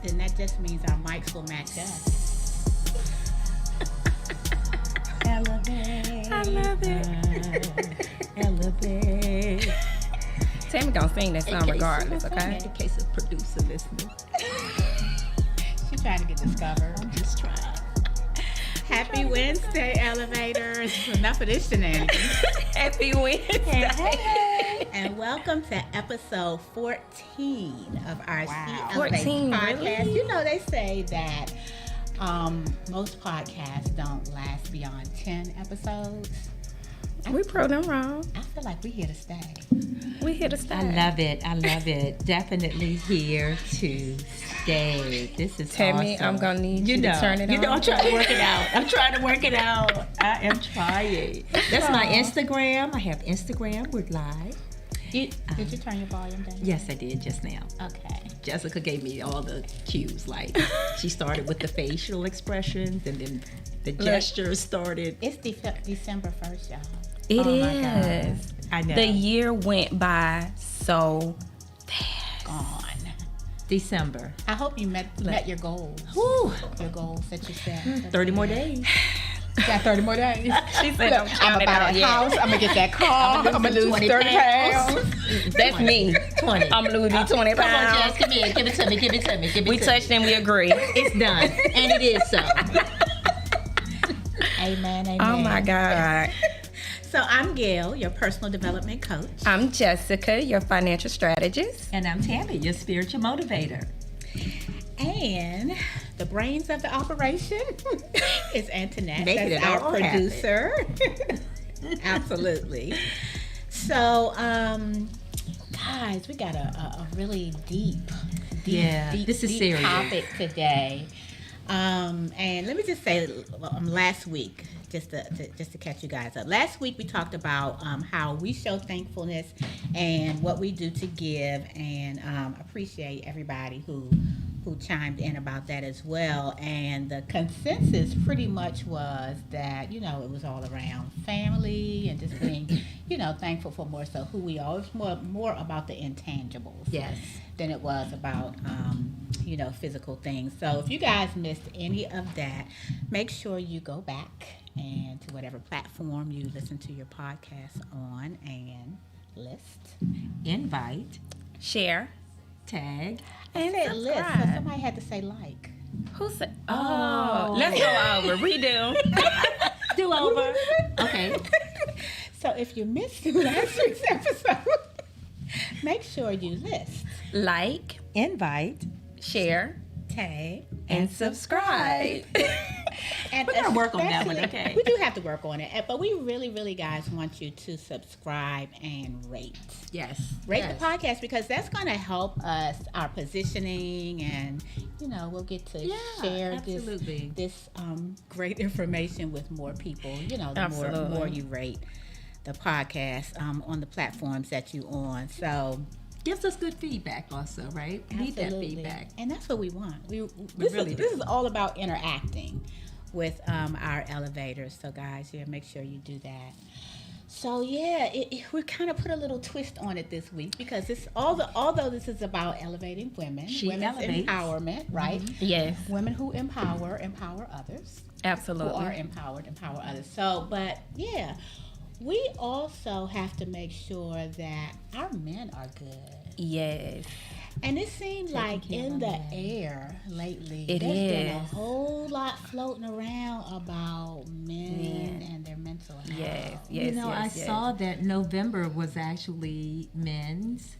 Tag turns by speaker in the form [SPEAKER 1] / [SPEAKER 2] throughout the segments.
[SPEAKER 1] then that just means our mics will match up. Elevate.
[SPEAKER 2] I love it.
[SPEAKER 1] Elevate.
[SPEAKER 2] Tammy gonna sing that song regardless, okay?
[SPEAKER 3] In case of producer listening.
[SPEAKER 1] She's trying to get discovered.
[SPEAKER 3] I'm just trying.
[SPEAKER 1] Happy Wednesday, elevators. Enough of this shenanigans.
[SPEAKER 2] Happy Wednesday.
[SPEAKER 1] And welcome to episode 14 of our
[SPEAKER 3] Wow.
[SPEAKER 1] She Elevates
[SPEAKER 2] 14,
[SPEAKER 1] podcast.
[SPEAKER 2] really?
[SPEAKER 1] You know, they say that most podcasts don't last beyond 10 episodes.
[SPEAKER 2] We proved them wrong.
[SPEAKER 1] I feel like we're here to stay.
[SPEAKER 2] We here to stay.
[SPEAKER 3] I love it. I love it. Definitely here to stay. This is
[SPEAKER 2] Tammy,
[SPEAKER 3] awesome.
[SPEAKER 2] I'm gonna need you to turn it on.
[SPEAKER 3] I'm trying to work it out. I'm trying to work it out. I am trying. That's my Instagram. I have Instagram. We're live.
[SPEAKER 1] Did you turn your volume down?
[SPEAKER 3] Yes, I did just now.
[SPEAKER 1] Okay.
[SPEAKER 3] Jessica gave me all the cues. Like, she started with the facial expressions, and then the gestures started.
[SPEAKER 1] It's December 1st, y'all.
[SPEAKER 2] It
[SPEAKER 3] Oh my
[SPEAKER 2] is.
[SPEAKER 3] I know.
[SPEAKER 2] The year went by so fast.
[SPEAKER 1] Gone.
[SPEAKER 3] December.
[SPEAKER 1] I hope you met your goals.
[SPEAKER 3] Whew.
[SPEAKER 1] Your goals that you set.
[SPEAKER 3] 30 more days.
[SPEAKER 1] Got 30 more days.
[SPEAKER 2] She said,
[SPEAKER 1] I'm gonna buy that house. I'm gonna get that car. I'm gonna lose 30 pounds.
[SPEAKER 2] That's me.
[SPEAKER 3] 20.
[SPEAKER 2] I'm gonna lose these 20
[SPEAKER 3] Come on,
[SPEAKER 2] pounds.
[SPEAKER 3] Jess, come here. Give it to me. Give it to me. Give it
[SPEAKER 2] We
[SPEAKER 3] to
[SPEAKER 2] touched and we agree.
[SPEAKER 3] me. It's done. And it is so.
[SPEAKER 1] Amen, amen.
[SPEAKER 2] Oh my God.
[SPEAKER 1] So I'm Gail, your personal development coach.
[SPEAKER 2] I'm Jessica, your financial strategist.
[SPEAKER 3] And I'm Tammy, your spiritual motivator.
[SPEAKER 1] And the brains of the operation is Antoinette.
[SPEAKER 3] Making
[SPEAKER 1] That's
[SPEAKER 3] it
[SPEAKER 1] our
[SPEAKER 3] all
[SPEAKER 1] producer. Absolutely. So, guys, we got a really deep
[SPEAKER 3] this is serious.
[SPEAKER 1] topic today. And let me just say, last week, just to catch you guys up. Last week we talked about how we show thankfulness and what we do to give, and appreciate everybody who chimed in about that as well. And the consensus pretty much was that, you know, it was all around family and just being, you know, thankful for more so who we are. It was more about the intangibles.
[SPEAKER 3] Yes.
[SPEAKER 1] Than it was about, you know, physical things. So if you guys missed any of that, make sure you go back and to whatever platform you listen to your podcast on and list.
[SPEAKER 3] Invite,
[SPEAKER 2] Share.
[SPEAKER 3] tag.
[SPEAKER 2] And
[SPEAKER 1] I said list, so
[SPEAKER 2] subscribe.
[SPEAKER 1] somebody had to say like.
[SPEAKER 2] Who said? Oh, let's go over. Redo.
[SPEAKER 3] Do over. Okay.
[SPEAKER 1] So if you missed last week's episode, make sure you list,
[SPEAKER 2] Like,
[SPEAKER 3] Invite,
[SPEAKER 2] share,
[SPEAKER 1] tag,
[SPEAKER 2] and subscribe.
[SPEAKER 1] And
[SPEAKER 3] We're gonna work on that one,
[SPEAKER 1] especially-
[SPEAKER 3] okay?
[SPEAKER 1] We do have to work on it, but we really, really, guys, want you to subscribe and rate.
[SPEAKER 3] Yes.
[SPEAKER 1] Rate
[SPEAKER 3] yes.
[SPEAKER 1] the podcast, because that's going to help us, our positioning, and, you know, we'll get to share
[SPEAKER 3] absolutely.
[SPEAKER 1] this great information with more people. You know, the
[SPEAKER 2] Absolutely.
[SPEAKER 1] more you rate the podcast on the platforms that you on. So
[SPEAKER 3] Gives us good feedback also, right? We need that
[SPEAKER 1] absolutely.
[SPEAKER 3] feedback.
[SPEAKER 1] And that's what we want. This
[SPEAKER 3] really
[SPEAKER 1] is all about interacting with our elevators. So guys, yeah, make sure you do that. So yeah, we kind of put a little twist on it this week, because it's although this is about elevating women,
[SPEAKER 3] She
[SPEAKER 1] women's
[SPEAKER 3] elevates.
[SPEAKER 1] empowerment, right?
[SPEAKER 2] Yes,
[SPEAKER 1] Women who empower others, who
[SPEAKER 2] absolutely.
[SPEAKER 1] are empower others. So, but yeah, we also have to make sure that our men are good.
[SPEAKER 2] Yes.
[SPEAKER 1] And it seems like
[SPEAKER 3] care
[SPEAKER 1] in
[SPEAKER 3] of
[SPEAKER 1] the
[SPEAKER 3] our men.
[SPEAKER 1] air lately,
[SPEAKER 2] It
[SPEAKER 1] there's been a
[SPEAKER 2] is.
[SPEAKER 1] whole lot floating around about men and their mental health.
[SPEAKER 2] Yes, yes,
[SPEAKER 3] You know,
[SPEAKER 2] yes,
[SPEAKER 3] I
[SPEAKER 2] yes.
[SPEAKER 3] saw that November was actually men's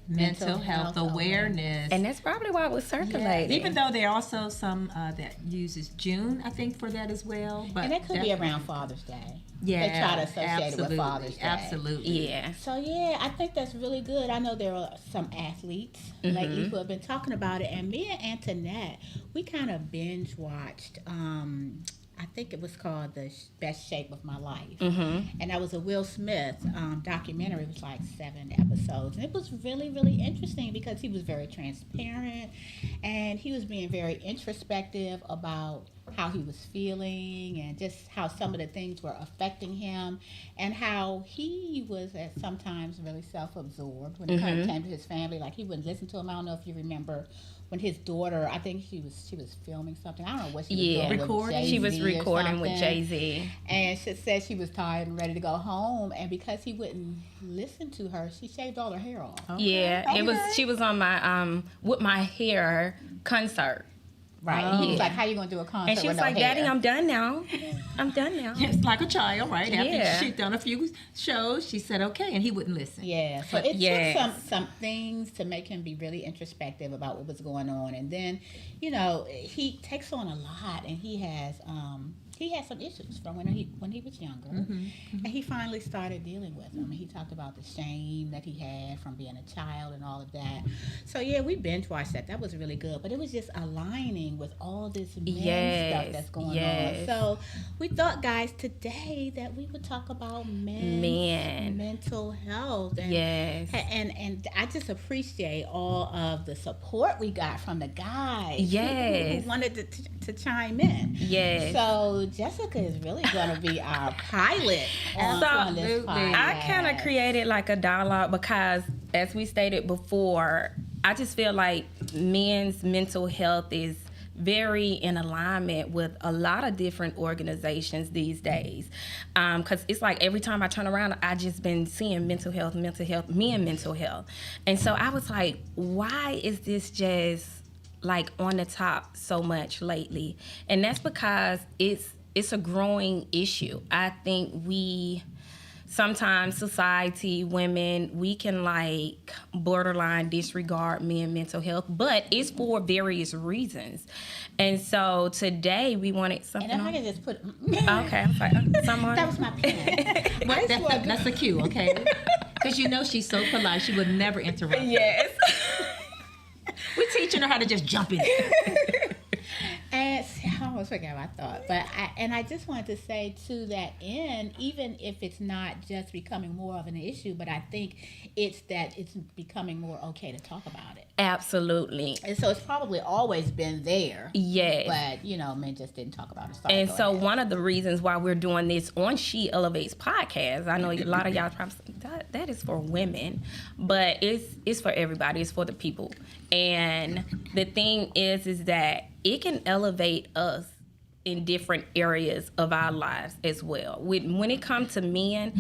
[SPEAKER 3] mental health awareness.
[SPEAKER 2] And that's probably why it was circulating.
[SPEAKER 3] Even though there are also some that uses June, I think, for that as well. But
[SPEAKER 1] And that could be
[SPEAKER 3] definitely-
[SPEAKER 1] around Father's Day.
[SPEAKER 3] Yeah,
[SPEAKER 1] They try to associate it with
[SPEAKER 3] absolutely,
[SPEAKER 1] Father's Day.
[SPEAKER 3] Absolutely.
[SPEAKER 2] Yeah.
[SPEAKER 1] So yeah, I think that's really good. I know there are some athletes lately who have been talking about it, and me and Antoinette, we kind of binge watched. I think it was called The Best Shape of My Life, and that was a Will Smith documentary. It was like 7 episodes, and it was really, really interesting because he was very transparent, and he was being very introspective about how he was feeling and just how some of the things were affecting him, and how he was at sometimes really self-absorbed when it came to his family. Like, he wouldn't listen to him. I don't know if you remember when his daughter, I think she was filming something. I don't know what she was doing.
[SPEAKER 3] Recording.
[SPEAKER 1] With
[SPEAKER 2] She was
[SPEAKER 1] Jay-Z or
[SPEAKER 2] recording with
[SPEAKER 1] something.
[SPEAKER 2] Jay-Z.
[SPEAKER 1] And she said she was tired and ready to go home, and because he wouldn't listen to her, she shaved all her hair off.
[SPEAKER 2] Yeah, it was.
[SPEAKER 1] Okay.
[SPEAKER 2] She was on my with my hair concert,
[SPEAKER 1] Right. He was
[SPEAKER 2] Yeah.
[SPEAKER 1] like, "How you gonna do a concert?"
[SPEAKER 2] and she
[SPEAKER 1] with
[SPEAKER 2] was
[SPEAKER 1] no
[SPEAKER 2] like,
[SPEAKER 1] hair?
[SPEAKER 2] "Daddy, I'm done now. I'm done now."
[SPEAKER 3] Just like a child, right? After
[SPEAKER 2] Yeah.
[SPEAKER 3] she'd done a few shows, she said okay, and he wouldn't listen.
[SPEAKER 1] Yeah, so
[SPEAKER 3] But
[SPEAKER 1] it
[SPEAKER 2] yes.
[SPEAKER 1] took some things to make him be really introspective about what was going on, and then, he takes on a lot, and he has some issues from when he was younger, and he finally started dealing with them. And he talked about the shame that he had from being a child and all of that. So yeah, we binge watched that. That was really good, but it was just aligning with all this men
[SPEAKER 2] Yes,
[SPEAKER 1] stuff that's going
[SPEAKER 2] yes.
[SPEAKER 1] on. So we thought, guys, today that we would talk about men's mental health. And,
[SPEAKER 2] Yes.
[SPEAKER 1] and I just appreciate all of the support we got from the guys
[SPEAKER 2] Yes.
[SPEAKER 1] who wanted to chime in.
[SPEAKER 2] Yes.
[SPEAKER 1] So Jessica is really going to be our pilot on this
[SPEAKER 3] Absolutely.
[SPEAKER 1] podcast.
[SPEAKER 2] I kind of created like a dialogue because, as we stated before, I just feel like men's mental health is very in alignment with a lot of different organizations these days. Because it's like every time I turn around, I just been seeing mental health, men mental health. And so I was like, why is this just like on the top so much lately? And that's because it's a growing issue. I think sometimes society, women, we can like borderline disregard men mental health, but it's for various reasons. And so today we wanted something
[SPEAKER 1] And if I
[SPEAKER 2] on.
[SPEAKER 1] can just put...
[SPEAKER 2] Okay, I'm sorry. Something on.
[SPEAKER 1] That was my pen.
[SPEAKER 3] But that's a cue, okay? Because she's so polite, she would never interrupt.
[SPEAKER 2] Yes.
[SPEAKER 3] We're teaching her how to just jump in.
[SPEAKER 1] And see, I almost forgot my thought, but I just wanted to say to that end, even if it's not just becoming more of an issue, but I think it's that it's becoming more okay to talk about it.
[SPEAKER 2] Absolutely.
[SPEAKER 1] And so it's probably always been there,
[SPEAKER 2] Yes.
[SPEAKER 1] but men just didn't talk about it. Sorry,
[SPEAKER 2] And
[SPEAKER 1] go
[SPEAKER 2] so
[SPEAKER 1] ahead.
[SPEAKER 2] one of the reasons why we're doing this on She Elevates podcast, I know a lot of y'all probably say, that is for women, but it's for everybody. It's for the people. And the thing is that it can elevate us in different areas of our lives as well. When it comes to men,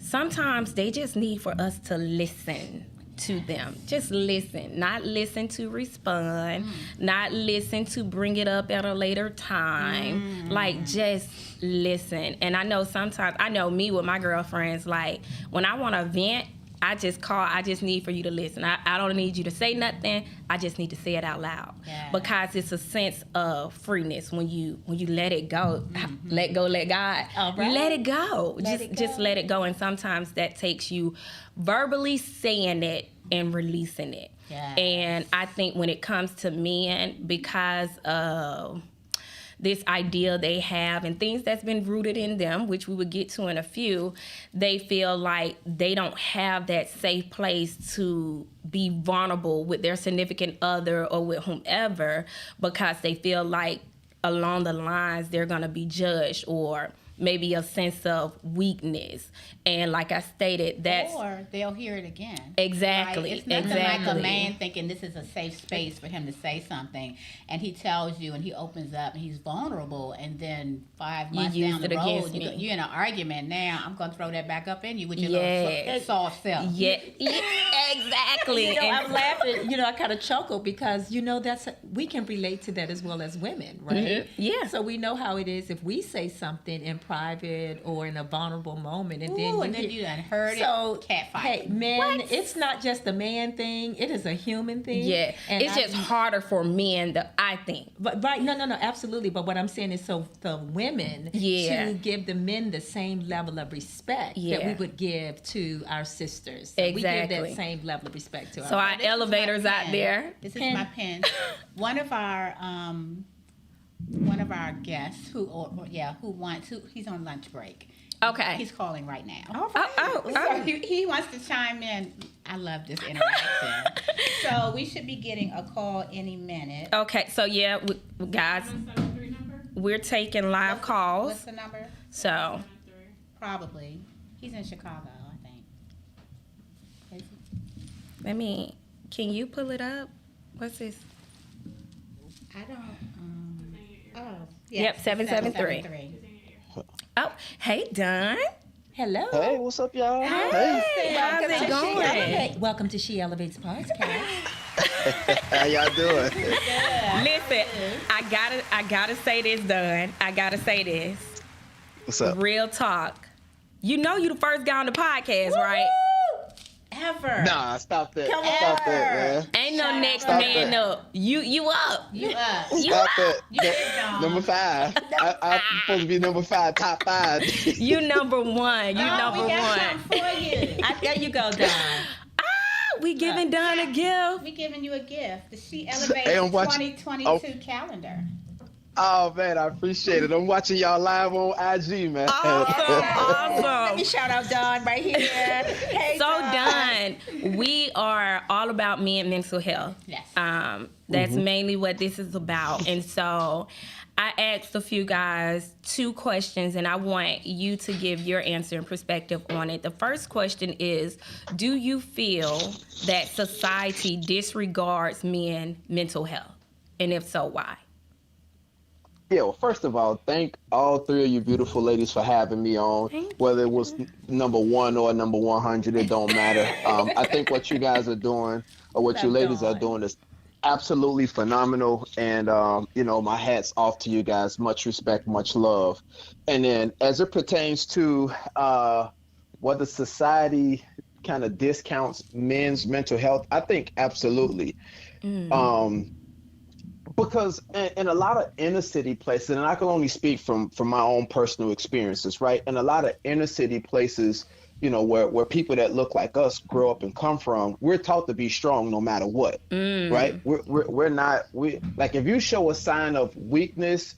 [SPEAKER 2] sometimes they just need for us to listen to them. Just listen, not listen to respond, not listen to bring it up at a later time. Like, just listen. And I know me with my girlfriends, like when I want to vent, I just call. I just need for you to listen. I don't need you to say nothing. I just need to say it out loud.
[SPEAKER 1] Yeah.
[SPEAKER 2] Because it's a sense of freeness when you let it go. Let go, let God.
[SPEAKER 1] All right.
[SPEAKER 2] Let it go.
[SPEAKER 1] Let it
[SPEAKER 2] Just
[SPEAKER 1] go.
[SPEAKER 2] let it go. And sometimes that takes you verbally saying it and releasing it.
[SPEAKER 1] Yes.
[SPEAKER 2] And I think when it comes to men, because of this idea they have and things that's been rooted in them, which we would get to in a few, they feel like they don't have that safe place to be vulnerable with their significant other or with whomever, because they feel like along the lines they're going to be judged, or maybe a sense of weakness. And like I stated, that's
[SPEAKER 1] or they'll hear it again.
[SPEAKER 2] Exactly,
[SPEAKER 1] Right? It's nothing
[SPEAKER 2] exactly.
[SPEAKER 1] like a man thinking this is a safe space for him to say something, and he tells you and he opens up and he's vulnerable, and then 5 months
[SPEAKER 2] use
[SPEAKER 1] down the
[SPEAKER 2] it against
[SPEAKER 1] road
[SPEAKER 2] me.
[SPEAKER 1] you're in an argument. Now I'm going to throw that back up in you with your
[SPEAKER 2] Yes.
[SPEAKER 1] little soft self.
[SPEAKER 2] yeah, exactly.
[SPEAKER 3] I'm laughing. I kind of chuckle because we can relate to that as well as women, right?
[SPEAKER 2] Yeah.
[SPEAKER 3] So we know how it is if we say something in private or in a vulnerable moment, and
[SPEAKER 1] Ooh, and
[SPEAKER 3] then
[SPEAKER 1] then you done heard
[SPEAKER 3] so
[SPEAKER 1] it. Cat fight.
[SPEAKER 3] hey, men, it's not just a man thing; it is a human thing.
[SPEAKER 2] Yeah,
[SPEAKER 3] And
[SPEAKER 2] it's just harder for men, I think.
[SPEAKER 3] But right, no, absolutely. But what I'm saying is, so the women
[SPEAKER 2] Yeah.
[SPEAKER 3] to give the men the same level of respect that
[SPEAKER 2] Yeah.
[SPEAKER 3] we would give to our sisters. So we give
[SPEAKER 2] Exactly.
[SPEAKER 3] that same level of respect to
[SPEAKER 2] So
[SPEAKER 3] our.
[SPEAKER 2] our
[SPEAKER 1] This is my
[SPEAKER 2] elevators out
[SPEAKER 1] pen.
[SPEAKER 2] there.
[SPEAKER 1] This is
[SPEAKER 3] Pen.
[SPEAKER 1] my pen. One of our guests he's on lunch break.
[SPEAKER 2] Okay.
[SPEAKER 1] He's calling right now.
[SPEAKER 2] Oh.
[SPEAKER 1] So he wants to chime in. I love this interaction. So we should be getting a call any minute.
[SPEAKER 2] Okay, so yeah, guys. we're taking live calls.
[SPEAKER 1] What's the number?
[SPEAKER 2] So
[SPEAKER 1] Probably. He's in Chicago, I think. Is
[SPEAKER 2] can you pull it up? What's this?
[SPEAKER 1] he? I don't. Oh.
[SPEAKER 2] Yep, 773.
[SPEAKER 1] 773.
[SPEAKER 2] Oh, hey, Don.
[SPEAKER 3] Hello.
[SPEAKER 4] Hey, what's up, y'all?
[SPEAKER 2] Hey, how's it
[SPEAKER 3] She
[SPEAKER 2] going?
[SPEAKER 3] Elevates. Welcome to She Elevates podcast.
[SPEAKER 4] How y'all doing?
[SPEAKER 2] Listen, I gotta say this, Don. I gotta say this.
[SPEAKER 4] What's up?
[SPEAKER 2] Real talk. You know you the first guy on the podcast, right?
[SPEAKER 1] Ever.
[SPEAKER 4] Nah, stop that.
[SPEAKER 1] Come
[SPEAKER 4] Stop
[SPEAKER 1] on.
[SPEAKER 4] that, man.
[SPEAKER 2] Ain't no next
[SPEAKER 4] Stop
[SPEAKER 2] man
[SPEAKER 4] that.
[SPEAKER 2] up. You up.
[SPEAKER 1] You up.
[SPEAKER 2] You
[SPEAKER 4] Stop
[SPEAKER 2] up.
[SPEAKER 4] that.
[SPEAKER 1] You been gone.
[SPEAKER 4] Number 5. I'm supposed to be number 5, top 5.
[SPEAKER 2] You number one. You
[SPEAKER 1] Oh,
[SPEAKER 2] number
[SPEAKER 1] we got
[SPEAKER 2] one.
[SPEAKER 1] something for you.
[SPEAKER 3] There you go, Don.
[SPEAKER 2] We giving Don a gift.
[SPEAKER 1] We giving you a gift. The She Elevates
[SPEAKER 4] Hey, I'm watching-
[SPEAKER 1] 2022 calendar.
[SPEAKER 4] Oh, man, I appreciate it. I'm watching y'all live on IG, man.
[SPEAKER 2] Awesome.
[SPEAKER 3] Let me shout out Don right here. Hey,
[SPEAKER 2] So
[SPEAKER 3] Don.
[SPEAKER 2] Don, we are all about men mental health.
[SPEAKER 1] Yes.
[SPEAKER 2] That's mainly what this is about. And so I asked a few guys 2 questions, and I want you to give your answer and perspective on it. The first question is, do you feel that society disregards men mental health? And if so, why?
[SPEAKER 4] Yeah, well, first of all, thank all 3 of you beautiful ladies for having me on.
[SPEAKER 2] Thank
[SPEAKER 4] Whether it was number 1 or number 100, it don't matter. I think what you guys are doing, or what you ladies are doing, is absolutely phenomenal. And, my hat's off to you guys. Much respect, much love. And then as it pertains to whether society kind of discounts men's mental health, I think absolutely. Because in a lot of inner city places, and I can only speak from my own personal experiences, right? In a lot of inner city places, where people that look like us grow up and come from, we're taught to be strong no matter what, right? We're not, like, if you show a sign of weakness,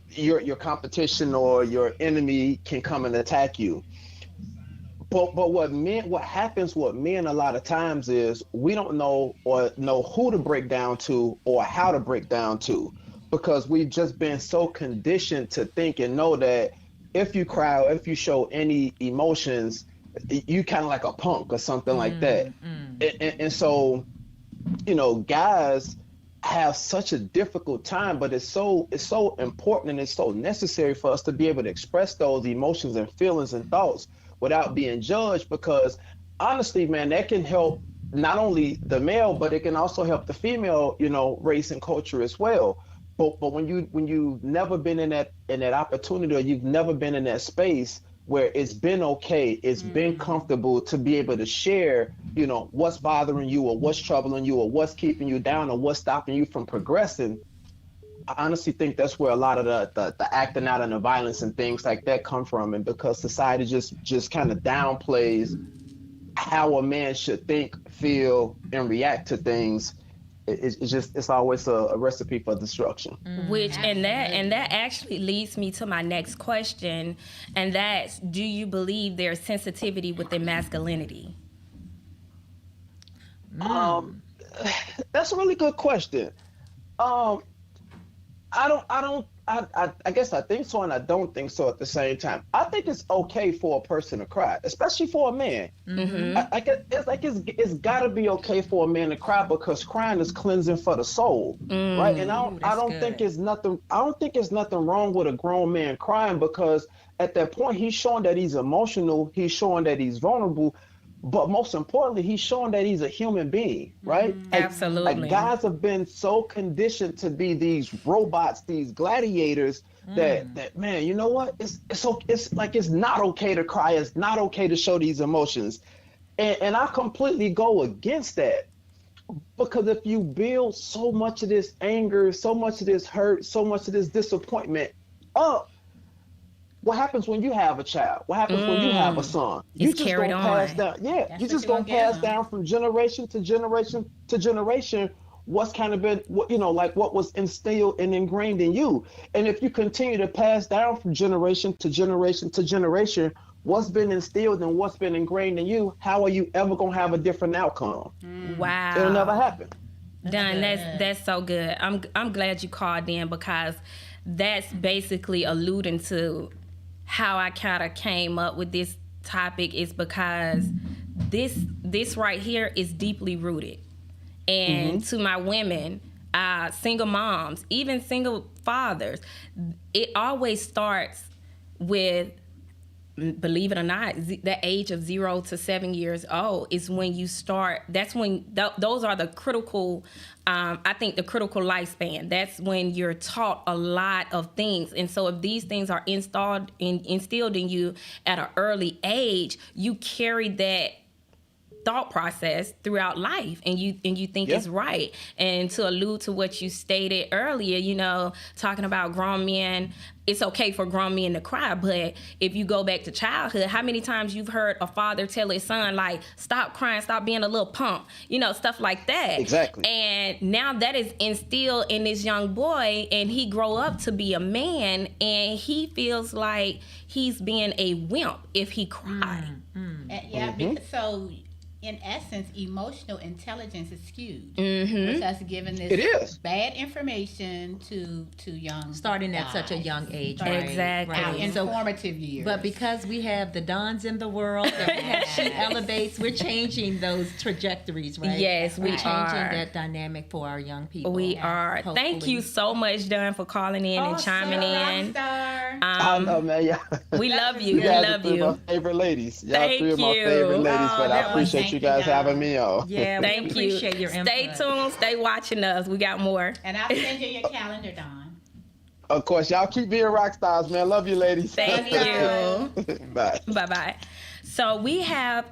[SPEAKER 4] your competition or your enemy can come and attack you. But what happens with men a lot of times is we don't know who to break down to or how to break down to, because we've just been so conditioned to think and know that if you cry or if you show any emotions, you kind of like a punk or something like that. And so, guys have such a difficult time, but it's so important and it's so necessary for us to be able to express those emotions and feelings and thoughts without being judged, because honestly, man, that can help not only the male, but it can also help the female, race and culture as well. But when you've never been in that opportunity, or you've never been in that space where it's been okay, it's been comfortable to be able to share, what's bothering you or what's troubling you or what's keeping you down or what's stopping you from progressing, I honestly think that's where a lot of the acting out and the violence and things like that come from. And because society just kind of downplays how a man should think, feel, and react to things, it's always a recipe for destruction.
[SPEAKER 2] And that actually leads me to my next question, and that's, do you believe there's sensitivity within masculinity?
[SPEAKER 4] That's a really good question. I guess I think so and I don't think so at the same time. I think it's okay for a person to cry, especially for a man. It's gotta be okay for a man to cry, because crying is cleansing for the soul, right? And I don't think there's nothing wrong with a grown man crying, because at that point he's showing that he's emotional, he's showing that he's vulnerable, but most importantly, he's showing that he's a human being, right?
[SPEAKER 2] Absolutely.
[SPEAKER 4] Like guys have been so conditioned to be these robots, these gladiators, that man, you know what? It's like it's not okay to cry. It's not okay to show these emotions, and I completely go against that, because if you build so much of this anger, so much of this hurt, so much of this disappointment up, what happens when you have a child? What happens when you have a son? You
[SPEAKER 2] It's
[SPEAKER 4] just
[SPEAKER 2] carried
[SPEAKER 4] gonna
[SPEAKER 2] on.
[SPEAKER 4] pass down. Yeah,
[SPEAKER 1] That's
[SPEAKER 4] you
[SPEAKER 1] what
[SPEAKER 4] just
[SPEAKER 1] you're
[SPEAKER 4] gonna
[SPEAKER 1] gonna get
[SPEAKER 4] pass
[SPEAKER 1] on.
[SPEAKER 4] down from generation to generation to generation what's kind of been, like what was instilled and ingrained in you. And if you continue to pass down from generation to generation to generation what's been instilled and what's been ingrained in you, how are you ever gonna have a different outcome?
[SPEAKER 2] Wow.
[SPEAKER 4] It'll never happen.
[SPEAKER 2] Done. That's so good. I'm glad you called in, because that's basically alluding to how I kind of came up with this topic, is because this right here is deeply rooted. And to my women, single moms, even single fathers, it always starts with, believe it or not, the age of 0 to 7 years old is when you start. That's when those are the critical, I think, the critical lifespan. That's when you're taught a lot of things. And so if these things are instilled in you at an early age, you carry that thought process throughout life, and you think it's right. And to allude to what you stated earlier, talking about grown men, it's okay for grown men to cry, but if you go back to childhood, how many times you've heard a father tell his son, like, stop crying, stop being a little punk, stuff like that.
[SPEAKER 4] Exactly.
[SPEAKER 2] And now that is instilled in this young boy, and he grow up to be a man, and he feels like he's being a wimp if he cry.
[SPEAKER 1] So in essence, emotional intelligence is skewed, with us giving this bad information to young
[SPEAKER 3] starting at
[SPEAKER 1] guys.
[SPEAKER 3] such a young age,
[SPEAKER 2] Exactly.
[SPEAKER 1] Our
[SPEAKER 3] right.
[SPEAKER 1] informative years.
[SPEAKER 3] But because we have the Dons in the world, that we have She Elevates, we're changing those trajectories, right?
[SPEAKER 2] Yes, we
[SPEAKER 3] we're changing
[SPEAKER 2] are.
[SPEAKER 3] that dynamic for our young people.
[SPEAKER 2] We are.
[SPEAKER 3] Hopefully.
[SPEAKER 2] Thank you so much, Don, for calling in and chiming in.
[SPEAKER 4] I know, man. Yeah.
[SPEAKER 2] We love you.
[SPEAKER 4] You
[SPEAKER 2] We
[SPEAKER 4] guys
[SPEAKER 2] love
[SPEAKER 4] are three of
[SPEAKER 2] you.
[SPEAKER 4] my favorite ladies. Y'all
[SPEAKER 2] Thank
[SPEAKER 4] three of my
[SPEAKER 2] you.
[SPEAKER 4] favorite ladies, but I
[SPEAKER 1] that was-
[SPEAKER 4] appreciate
[SPEAKER 1] thank
[SPEAKER 4] you
[SPEAKER 1] you,
[SPEAKER 4] guys
[SPEAKER 1] y'all.
[SPEAKER 4] having me on.
[SPEAKER 3] Yeah,
[SPEAKER 2] Thank
[SPEAKER 3] we
[SPEAKER 2] you.
[SPEAKER 3] appreciate your
[SPEAKER 2] Stay
[SPEAKER 3] input.
[SPEAKER 2] tuned. Stay watching us. We got more.
[SPEAKER 1] And I'll send you your calendar, Dawn.
[SPEAKER 4] Of course, y'all keep being rock stars, man. Love you, ladies.
[SPEAKER 2] Thank you.
[SPEAKER 4] Bye.
[SPEAKER 2] Bye-bye. So we have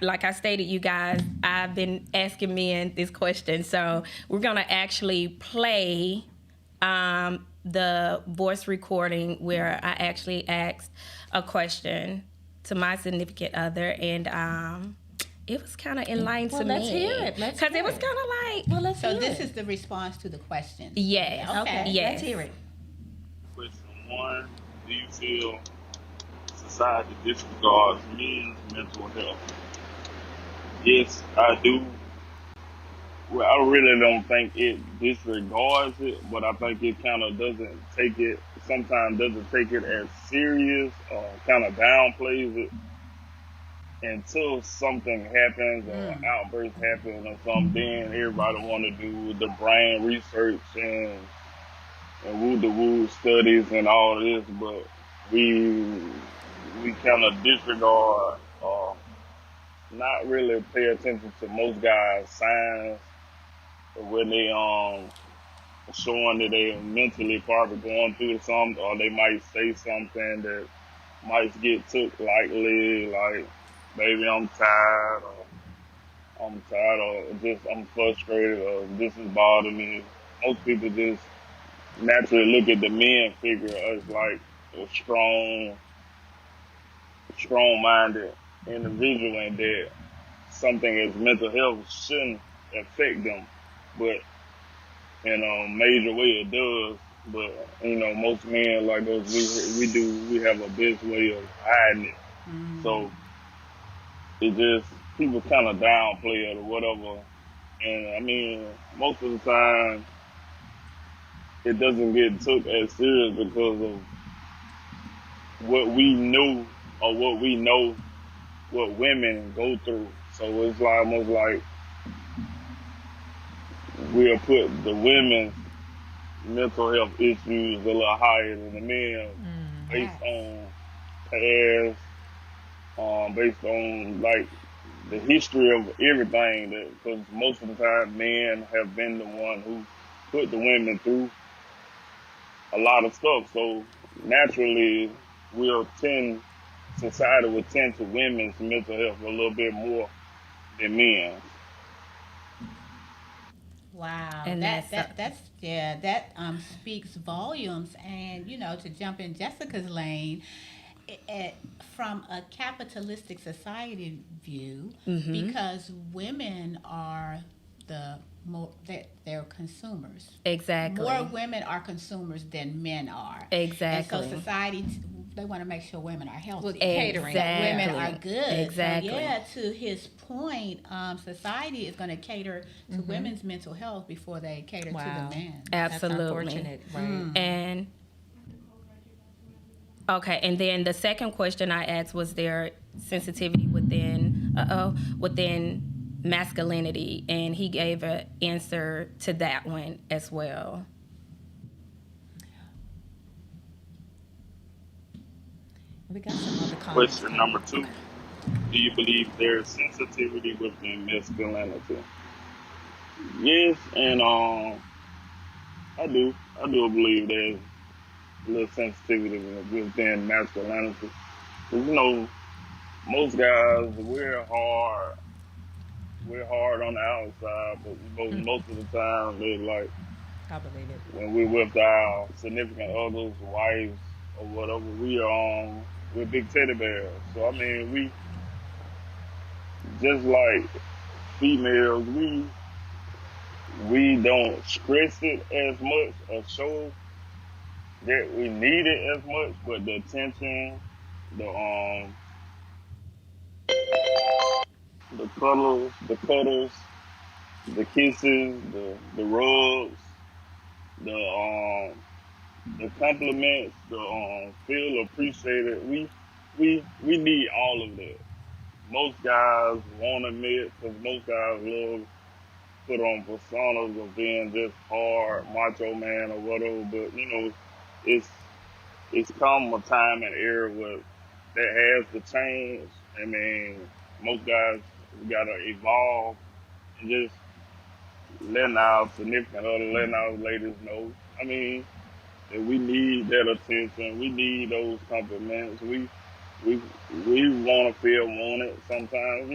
[SPEAKER 2] like I stated, you guys, I've been asking men this question. So we're going to actually play the voice recording where I actually asked a question to my significant other, and it was kind of enlightening to me.
[SPEAKER 3] let's hear it. Let's
[SPEAKER 2] Because
[SPEAKER 3] hear
[SPEAKER 2] it was
[SPEAKER 3] it.
[SPEAKER 2] kind of like,
[SPEAKER 3] Well, let's
[SPEAKER 1] So
[SPEAKER 3] hear
[SPEAKER 1] this
[SPEAKER 3] it.
[SPEAKER 1] is the response to the question.
[SPEAKER 2] yes.
[SPEAKER 1] Okay.
[SPEAKER 2] Yes.
[SPEAKER 3] Let's hear it.
[SPEAKER 5] Question 1, do you feel society disregards men's mental health? Yes, I do. Well, I really don't think it disregards it, but I think it kind of sometimes doesn't take it as serious, or kind of downplays it until something happens, or an outburst happens or something. Then everybody want to do the brain research and woo studies and all this, but we kind of disregard, not really pay attention to most guys' signs when they showing that they mentally probably going through something, or they might say something that might get took lightly, like, baby, I'm tired, or just I'm frustrated, or this is bothering me. Most people just naturally look at the men figure as like a strong-minded individual, and that something as mental health shouldn't affect them, but in a major way it does. But most men like us, we have a best way of hiding it. So it just, people kind of downplay it or whatever. And I mean, most of the time it doesn't get took as serious because of what we knew, or what we know what women go through. So it's like almost like we'll put the women's mental health issues a little higher than the men, based on past, based on like the history of everything. Because most of the time, men have been the one who put the women through a lot of stuff. So naturally, society will tend to women's mental health a little bit more than men.
[SPEAKER 1] Wow,
[SPEAKER 2] And
[SPEAKER 1] that speaks volumes. And to jump in Jessica's lane, from a capitalistic society view, because women are they're consumers.
[SPEAKER 2] Exactly.
[SPEAKER 1] More women are consumers than men are.
[SPEAKER 2] Exactly.
[SPEAKER 1] And so society they want to make sure women are healthy.
[SPEAKER 3] Well, catering.
[SPEAKER 1] That women are
[SPEAKER 2] Exactly.
[SPEAKER 1] good.
[SPEAKER 2] Exactly.
[SPEAKER 1] So, yeah, to his point, society is going to cater to women's mental health before they cater to
[SPEAKER 3] Wow.
[SPEAKER 1] the men.
[SPEAKER 2] Absolutely.
[SPEAKER 3] That's unfortunate, right?
[SPEAKER 2] And okay, and then the second question I asked was there sensitivity within masculinity, and he gave an answer to that one as well.
[SPEAKER 3] We got some other comments.
[SPEAKER 5] Question number 2. Do you believe there's sensitivity within masculinity? Yes, and I do believe there's a little sensitivity within masculinity. 'Cause, most guys, we're hard on the outside, but most of the time, they're like,
[SPEAKER 3] I believe it.
[SPEAKER 5] when we're with our significant others, wives, or whatever, we're big teddy bears. So, I mean, we, just like females, we don't stress it as much or show that we need it as much, but the attention, the cuddles, the kisses, the rubs, the compliments, the feel appreciated. We need all of that. Most guys won't admit, because most guys love put on personas of being just hard, macho man or whatever. But it's come a time and era where that has to change. I mean, most guys gotta evolve and just letting our significant other, letting our ladies know. I mean, that we need that attention. We need those compliments. We want to feel wanted sometimes,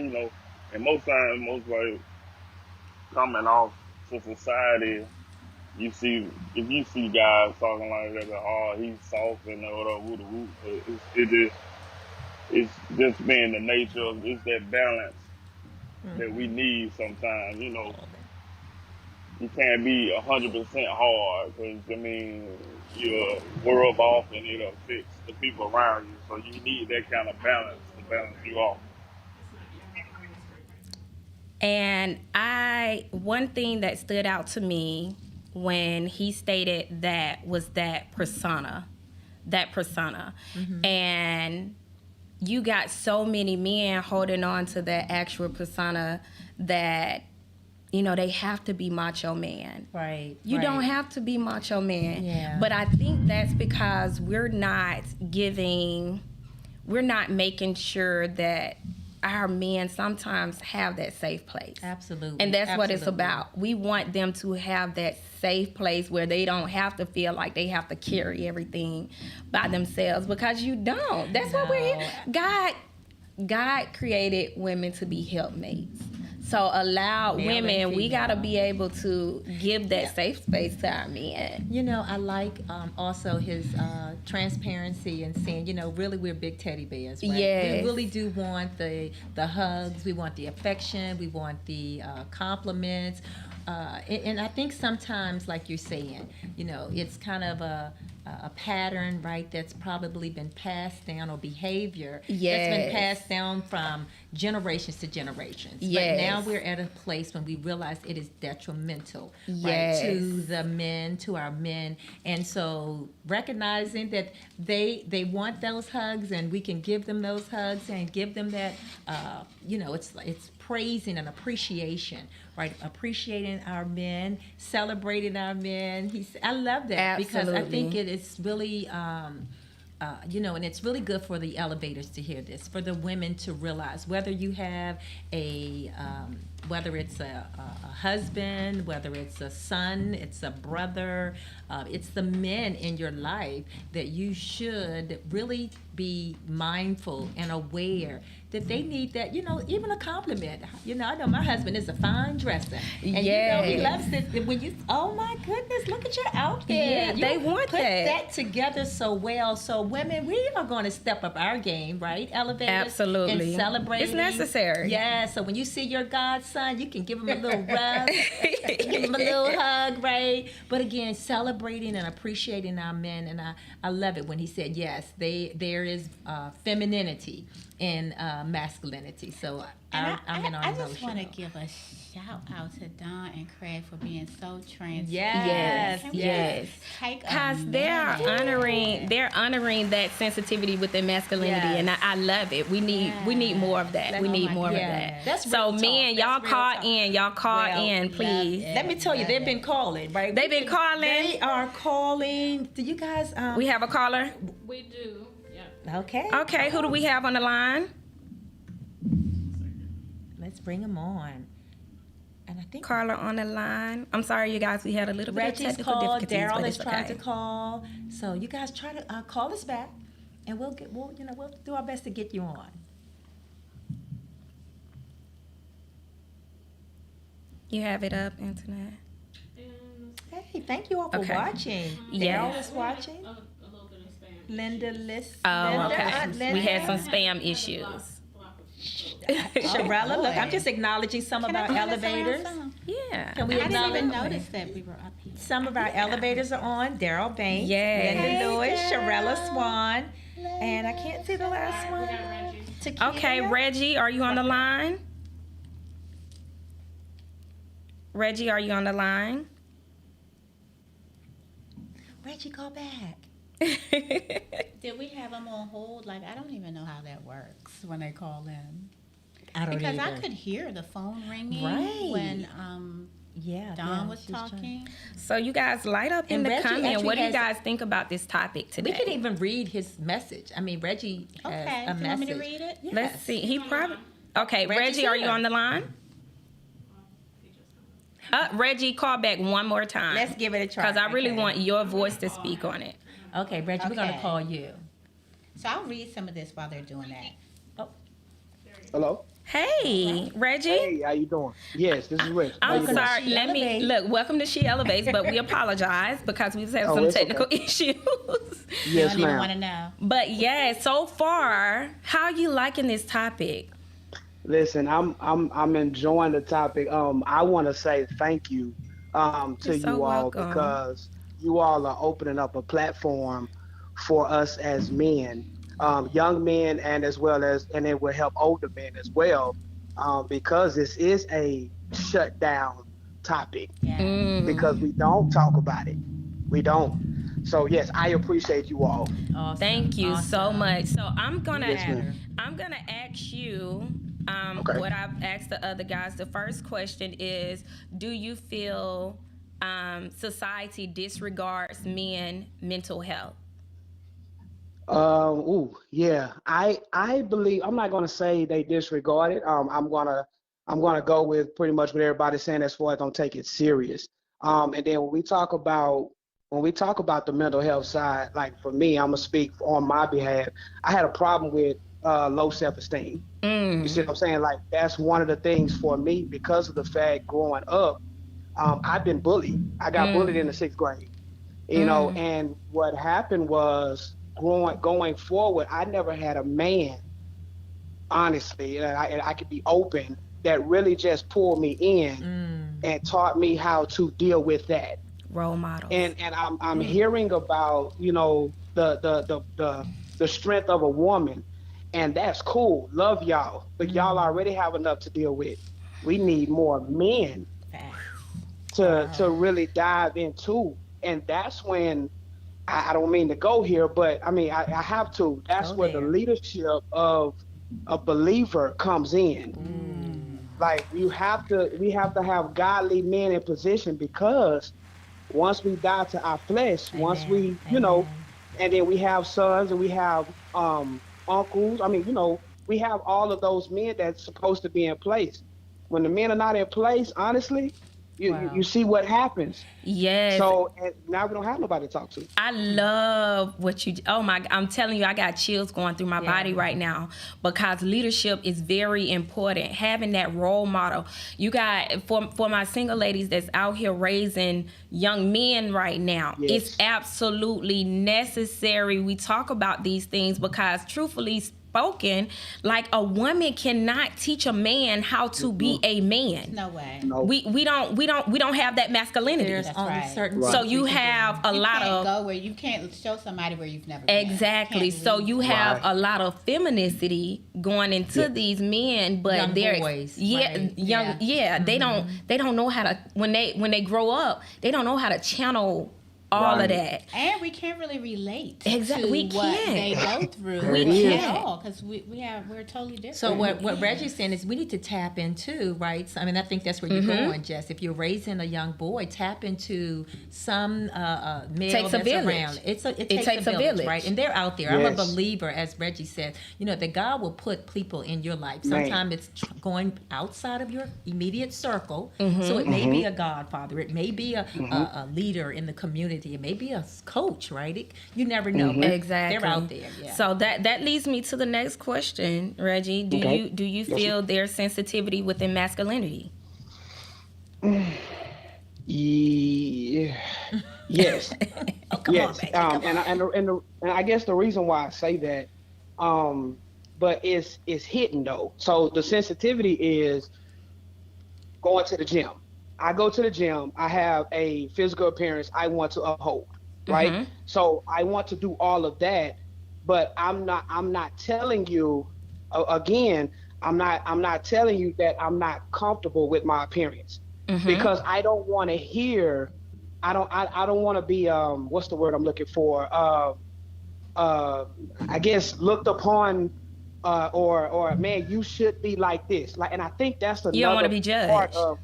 [SPEAKER 5] and most times, like coming off to society, if you see guys talking like that, oh, he's soft and whatever, it's just being the nature of, it's that balance that we need sometimes, You can't be 100% hard, because, you'll whirl off and it'll affect the people around you. So you need that kind of balance to balance you off.
[SPEAKER 2] And one thing that stood out to me when he stated that was that persona. And you got so many men holding on to that actual persona that, they have to be macho man.
[SPEAKER 3] Right.
[SPEAKER 2] You don't have to be macho man.
[SPEAKER 3] Yeah.
[SPEAKER 2] But I think that's because we're not making sure that our men sometimes have that safe place.
[SPEAKER 3] Absolutely.
[SPEAKER 2] And that's what it's about. We want them to have that safe place where they don't have to feel like they have to carry everything by themselves, because you don't. That's what we're here. God created women to be helpmates. So allow
[SPEAKER 3] Male and
[SPEAKER 2] women, we
[SPEAKER 3] female.
[SPEAKER 2] got to be able to give that safe space to our men.
[SPEAKER 3] I like also his transparency and saying, really we're big teddy bears, right?
[SPEAKER 2] Yes.
[SPEAKER 3] We really do want the hugs, we want the affection, we want the compliments. And I think sometimes, like you're saying, it's kind of a pattern, right, that's probably been passed down, or behavior that's been
[SPEAKER 2] Yes.
[SPEAKER 3] passed down from generations to generations.
[SPEAKER 2] Yes.
[SPEAKER 3] But now we're at a place when we realize it is detrimental,
[SPEAKER 2] Yes.
[SPEAKER 3] right, to the men, to our men. And so recognizing that they want those hugs, and we can give them those hugs and give them that, it's praising and appreciation, right? Appreciating our men, celebrating our men. I love that, because I think
[SPEAKER 2] Absolutely.
[SPEAKER 3] it's really, and it's really good for the elevators to hear this, for the women to realize, whether you have whether it's a husband, whether it's a son, it's a brother, it's the men in your life, that you should really be mindful and aware that they need that, even a compliment. I know my husband is a fine dresser. And he
[SPEAKER 2] Yes.
[SPEAKER 3] loves it when you, oh my goodness, look at your outfit.
[SPEAKER 2] Yeah,
[SPEAKER 3] You
[SPEAKER 2] they want
[SPEAKER 3] put
[SPEAKER 2] that.
[SPEAKER 3] together so well. So women, we are going to step up our game, right? Elevators.
[SPEAKER 2] Absolutely.
[SPEAKER 3] And celebrate.
[SPEAKER 2] It's necessary.
[SPEAKER 3] Yeah. So when you see your God son, you can give him a little rub, give him a little hug, right? But again, celebrating and appreciating our men, and I love it when he said, yes, there is femininity in masculinity. So I'm in on
[SPEAKER 1] I
[SPEAKER 3] those
[SPEAKER 1] just want to
[SPEAKER 3] shows.
[SPEAKER 1] give a shout out to Don and Craig for being so transparent.
[SPEAKER 3] Yes,
[SPEAKER 1] Can we
[SPEAKER 2] yes.
[SPEAKER 1] just take a
[SPEAKER 2] Because they're
[SPEAKER 1] minute?
[SPEAKER 2] honoring that sensitivity within masculinity,
[SPEAKER 3] Yes.
[SPEAKER 2] and I love it. We need more of that. We need more of that.
[SPEAKER 3] That's
[SPEAKER 2] so
[SPEAKER 3] real talk.
[SPEAKER 2] men, y'all
[SPEAKER 3] That's real
[SPEAKER 2] call
[SPEAKER 3] talk.
[SPEAKER 2] in, y'all call
[SPEAKER 3] Well,
[SPEAKER 2] in,
[SPEAKER 1] love
[SPEAKER 2] please.
[SPEAKER 1] it.
[SPEAKER 3] Let me tell you, they've been calling, right?
[SPEAKER 2] They've been calling.
[SPEAKER 3] They are calling. Do you guys?
[SPEAKER 2] We have a caller.
[SPEAKER 6] We do. Yeah.
[SPEAKER 3] Okay.
[SPEAKER 2] Okay, who do we have on the line?
[SPEAKER 3] Let's bring them on. And I think
[SPEAKER 2] Caller on the line. I'm sorry, you guys. We had a little bit of
[SPEAKER 3] Reggie's
[SPEAKER 2] technical
[SPEAKER 3] called.
[SPEAKER 2] difficulties,
[SPEAKER 3] Daryl
[SPEAKER 2] but
[SPEAKER 3] is
[SPEAKER 2] it's
[SPEAKER 3] trying
[SPEAKER 2] okay.
[SPEAKER 3] to call. So you guys try to call us back, and we'll do our best to get you on.
[SPEAKER 2] You have it up, internet.
[SPEAKER 3] Hey, thank you all for
[SPEAKER 2] Okay.
[SPEAKER 3] watching.
[SPEAKER 2] Yeah.
[SPEAKER 3] Daryl is watching.
[SPEAKER 6] A little bit of spam.
[SPEAKER 3] Linda Liss.
[SPEAKER 2] Oh,
[SPEAKER 3] Linda,
[SPEAKER 2] okay.
[SPEAKER 3] Aunt Linda.
[SPEAKER 2] We had some spam issues.
[SPEAKER 3] Sharella, look, I'm
[SPEAKER 1] boy.
[SPEAKER 3] just acknowledging some of
[SPEAKER 1] Can I
[SPEAKER 3] our
[SPEAKER 1] turn this
[SPEAKER 3] elevators.
[SPEAKER 1] around some?
[SPEAKER 2] Yeah.
[SPEAKER 3] Can we
[SPEAKER 1] I didn't
[SPEAKER 3] acknowledge
[SPEAKER 1] even notice that we were up here.
[SPEAKER 3] some of our elevators are on? Daryl Banks,
[SPEAKER 2] Yes.
[SPEAKER 3] Linda
[SPEAKER 1] Hey,
[SPEAKER 3] Lewis,
[SPEAKER 1] Daryl.
[SPEAKER 3] Sharella Swan, and I can't see the last
[SPEAKER 6] We
[SPEAKER 3] one.
[SPEAKER 6] got Reggie.
[SPEAKER 3] Takia.
[SPEAKER 2] Okay, Reggie, are you on the line? Reggie, are you on the line?
[SPEAKER 3] Reggie, call back.
[SPEAKER 1] Did we have them on hold? Like, I don't even know how that works when they call in.
[SPEAKER 3] I don't
[SPEAKER 1] Because
[SPEAKER 3] either.
[SPEAKER 1] I could hear the phone ringing
[SPEAKER 3] Right.
[SPEAKER 1] when
[SPEAKER 3] Yeah,
[SPEAKER 1] Don was
[SPEAKER 3] she's trying-
[SPEAKER 1] talking.
[SPEAKER 2] So you guys light up in
[SPEAKER 3] And
[SPEAKER 2] the
[SPEAKER 3] Reggie
[SPEAKER 2] comment.
[SPEAKER 3] actually
[SPEAKER 2] What do you
[SPEAKER 3] has-
[SPEAKER 2] guys think about this topic today?
[SPEAKER 3] We can even read his message. I mean, Reggie has
[SPEAKER 1] Okay,
[SPEAKER 3] a
[SPEAKER 1] do you
[SPEAKER 3] message.
[SPEAKER 1] want me to read it?
[SPEAKER 3] Yes.
[SPEAKER 2] Let's see. He probably. Okay,
[SPEAKER 3] Reggie's
[SPEAKER 2] Reggie, are you
[SPEAKER 3] here.
[SPEAKER 2] on the line? Reggie, call back one more time.
[SPEAKER 3] Let's give it a try.
[SPEAKER 2] Because I really
[SPEAKER 3] Okay.
[SPEAKER 2] want your voice to speak on it.
[SPEAKER 3] Okay, Reggie, we're gonna
[SPEAKER 1] Okay.
[SPEAKER 3] call you.
[SPEAKER 1] So I'll read some of this while they're doing that.
[SPEAKER 4] Hello.
[SPEAKER 2] Hey, Reggie.
[SPEAKER 4] Hey, how you doing? Yes, this is Rich. How
[SPEAKER 2] I'm
[SPEAKER 4] you doing?
[SPEAKER 2] sorry.
[SPEAKER 3] She
[SPEAKER 2] Let me
[SPEAKER 3] Elevates.
[SPEAKER 2] look. Welcome to She Elevates, but we apologize because we've had
[SPEAKER 4] Oh,
[SPEAKER 2] some
[SPEAKER 4] it's
[SPEAKER 2] technical
[SPEAKER 4] okay.
[SPEAKER 2] issues.
[SPEAKER 1] You
[SPEAKER 4] Yes,
[SPEAKER 1] don't even want to
[SPEAKER 4] ma'am.
[SPEAKER 1] know.
[SPEAKER 2] But yeah, so far, how you liking this topic?
[SPEAKER 4] Listen, I'm enjoying the topic. I want to say thank you to
[SPEAKER 2] You're so
[SPEAKER 4] you all
[SPEAKER 2] welcome.
[SPEAKER 4] because you all are opening up a platform for us as men, young men, and it will help older men as well, because this is a shut down topic
[SPEAKER 1] Yeah.
[SPEAKER 2] Mm.
[SPEAKER 4] because we don't talk about it. We don't. So yes, I appreciate you all.
[SPEAKER 3] Awesome.
[SPEAKER 2] Thank you so
[SPEAKER 3] Awesome.
[SPEAKER 2] much. So I'm gonna
[SPEAKER 4] Yes, ma'am.
[SPEAKER 2] ask you
[SPEAKER 4] Okay.
[SPEAKER 2] what I've asked the other guys. The first question is, do you feel society disregards men mental health?
[SPEAKER 4] Yeah. I believe I'm not gonna say they disregard it. I'm gonna go with pretty much what everybody's saying as far as don't take it serious. And then when we talk about the mental health side, like for me, I'm gonna speak on my behalf. I had a problem with low self-esteem. You see what I'm saying? Like that's one of the things for me because of the fact growing up, I've been bullied. I got bullied in the 6th grade. You know, and what happened was going forward, I never had a man, honestly, and I could be open, that really just pulled me in and taught me how to deal with that.
[SPEAKER 2] Role model.
[SPEAKER 4] And I'm hearing about, you know, the strength of a woman, and that's cool. Love y'all, but y'all already have enough to deal with. We need more men to really dive into, and that's when I don't mean to go here, but I mean I have to. That's
[SPEAKER 3] Go
[SPEAKER 4] where
[SPEAKER 3] there.
[SPEAKER 4] the leadership of a believer comes in. Like we have to have godly men in position, because once we die to our flesh, once we, you know, and then we have sons and we have uncles. I mean, you know, we have all of those men that's supposed to be in place. When the men are not in place, honestly, you see what happens.
[SPEAKER 2] Yes.
[SPEAKER 4] So and now we don't have nobody to talk to.
[SPEAKER 2] I love what you. Oh my! I'm telling you, I got chills going through my body right now because leadership is very important. Having that role model, you got for my single ladies that's out here raising young men right now.
[SPEAKER 4] Yes.
[SPEAKER 2] It's absolutely necessary we talk about these things because, truthfully spoken. Like a woman cannot teach a man how to be a man.
[SPEAKER 1] No way.
[SPEAKER 4] No.
[SPEAKER 2] We don't have that masculinity.
[SPEAKER 3] There's
[SPEAKER 1] That's
[SPEAKER 3] only
[SPEAKER 1] right.
[SPEAKER 3] certain
[SPEAKER 4] Right.
[SPEAKER 2] So
[SPEAKER 3] things
[SPEAKER 2] you
[SPEAKER 3] we can do.
[SPEAKER 2] have a
[SPEAKER 1] You
[SPEAKER 2] lot
[SPEAKER 1] can't
[SPEAKER 2] of
[SPEAKER 1] go where you can't show somebody where you've never been.
[SPEAKER 2] exactly.
[SPEAKER 1] Can't
[SPEAKER 2] So
[SPEAKER 1] lead.
[SPEAKER 2] you have
[SPEAKER 4] Right.
[SPEAKER 2] a lot of femininity going into
[SPEAKER 4] Yeah.
[SPEAKER 2] these men, but
[SPEAKER 3] Young
[SPEAKER 2] they're
[SPEAKER 3] boys,
[SPEAKER 2] yeah,
[SPEAKER 3] right.
[SPEAKER 2] young
[SPEAKER 1] Yeah.
[SPEAKER 2] they don't know how to when they grow up, they don't know how to channel all of
[SPEAKER 4] Right.
[SPEAKER 2] that.
[SPEAKER 1] And we can't really relate
[SPEAKER 2] Exactly,
[SPEAKER 1] to
[SPEAKER 2] we
[SPEAKER 1] what
[SPEAKER 2] can't.
[SPEAKER 1] they go through.
[SPEAKER 4] We
[SPEAKER 1] at
[SPEAKER 2] can't.
[SPEAKER 1] all because we're totally different.
[SPEAKER 3] So what Reggie's saying is we need to tap into, right? So, I mean, I think that's where you're going, Jess. If you're raising a young boy, tap into some male
[SPEAKER 2] Takes a
[SPEAKER 3] that's
[SPEAKER 2] village.
[SPEAKER 3] around. It
[SPEAKER 2] takes a village.
[SPEAKER 3] right? And they're out there. I'm a
[SPEAKER 4] Yes.
[SPEAKER 3] believer, as Reggie said, that God will put people in your life.
[SPEAKER 4] Man.
[SPEAKER 3] Sometimes it's going outside of your immediate circle.
[SPEAKER 2] Mm-hmm.
[SPEAKER 3] So it may be a godfather. It may be a leader in the community. It may be a coach, right? You never know. But
[SPEAKER 2] Exactly.
[SPEAKER 3] They're out there. Yeah.
[SPEAKER 2] So that leads me to the next question, Reggie. Do
[SPEAKER 4] Okay.
[SPEAKER 2] you feel there's sensitivity within masculinity?
[SPEAKER 4] Yeah. Yes.
[SPEAKER 2] Oh, come
[SPEAKER 4] Yes.
[SPEAKER 2] on, Reggie.
[SPEAKER 4] And I guess the reason why I say that, but it's hidden though. So the sensitivity is going to the gym. I go to the gym. I have a physical appearance I want to uphold, right?
[SPEAKER 2] Mhm.
[SPEAKER 4] So I want to do all of that, but I'm not telling you again. I'm not telling you that I'm not comfortable with my appearance because I don't want to hear. I don't want to be what's the word I'm looking for? I guess looked upon or man, you should be like this. Like, and I think that's another
[SPEAKER 2] You don't wanna be judged.
[SPEAKER 4] part of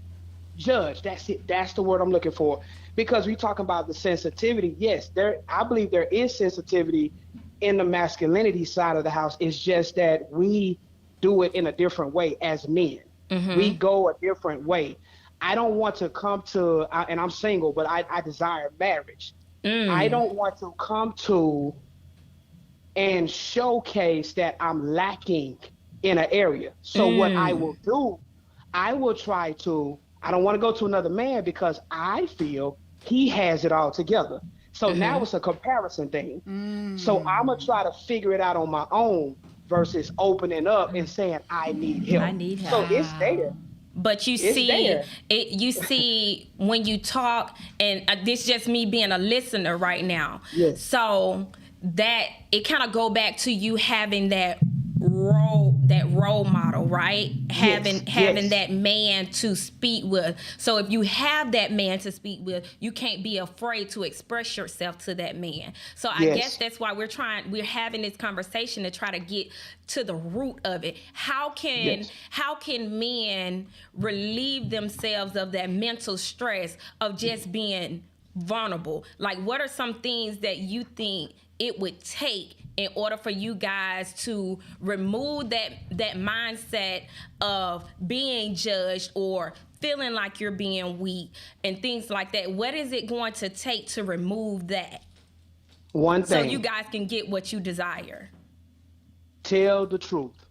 [SPEAKER 4] judge. That's it. That's the word I'm looking for. Because we talking about the sensitivity. Yes, I believe there is sensitivity in the masculinity side of the house. It's just that we do it in a different way as men. We go a different way. I don't want to come to, and I'm single, but I desire marriage. I don't want to come to and showcase that I'm lacking in an area. So what I will do, I will try to, I don't want to go to another man because I feel he has it all together. So now it's a comparison thing. So I'm going to try to figure it out on my own versus opening up and saying, I need help.
[SPEAKER 3] I need help.
[SPEAKER 4] So it's there.
[SPEAKER 2] But you
[SPEAKER 4] It's
[SPEAKER 2] see,
[SPEAKER 4] there.
[SPEAKER 2] you see when you talk, and this just me being a listener right now.
[SPEAKER 4] Yes.
[SPEAKER 2] So that it kind of go back to you having that role model, right? Having
[SPEAKER 4] yes.
[SPEAKER 2] that man to speak with. So if you have that man to speak with, you can't be afraid to express yourself to that man. So I
[SPEAKER 4] Yes.
[SPEAKER 2] guess that's why we're having this conversation to try to get to the root of it. How can men relieve themselves of that mental stress of just being vulnerable? Like, what are some things that you think it would take in order for you guys to remove that mindset of being judged or feeling like you're being weak and things like that? What is it going to take to remove that
[SPEAKER 4] One
[SPEAKER 2] so
[SPEAKER 4] thing,
[SPEAKER 2] you guys can get what you desire?
[SPEAKER 4] tell the truth.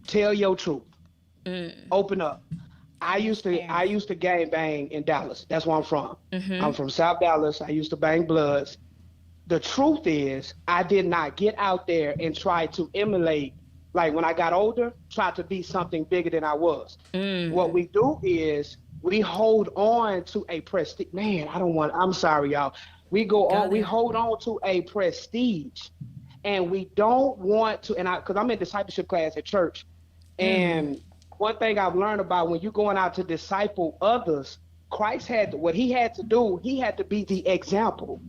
[SPEAKER 4] Tell your truth. Open up. I used to gang bang in Dallas. That's where I'm from. I'm from South Dallas. I used to bang bloods. The truth is, I did not get out there and try to emulate, like when I got older, try to be something bigger than I was. What we do is we hold on to a prestige. Man, I'm sorry, y'all. We we hold on to a prestige, and we don't want to, because I'm in discipleship class at church, and one thing I've learned about when you're going out to disciple others, Christ what he had to do, he had to be the example.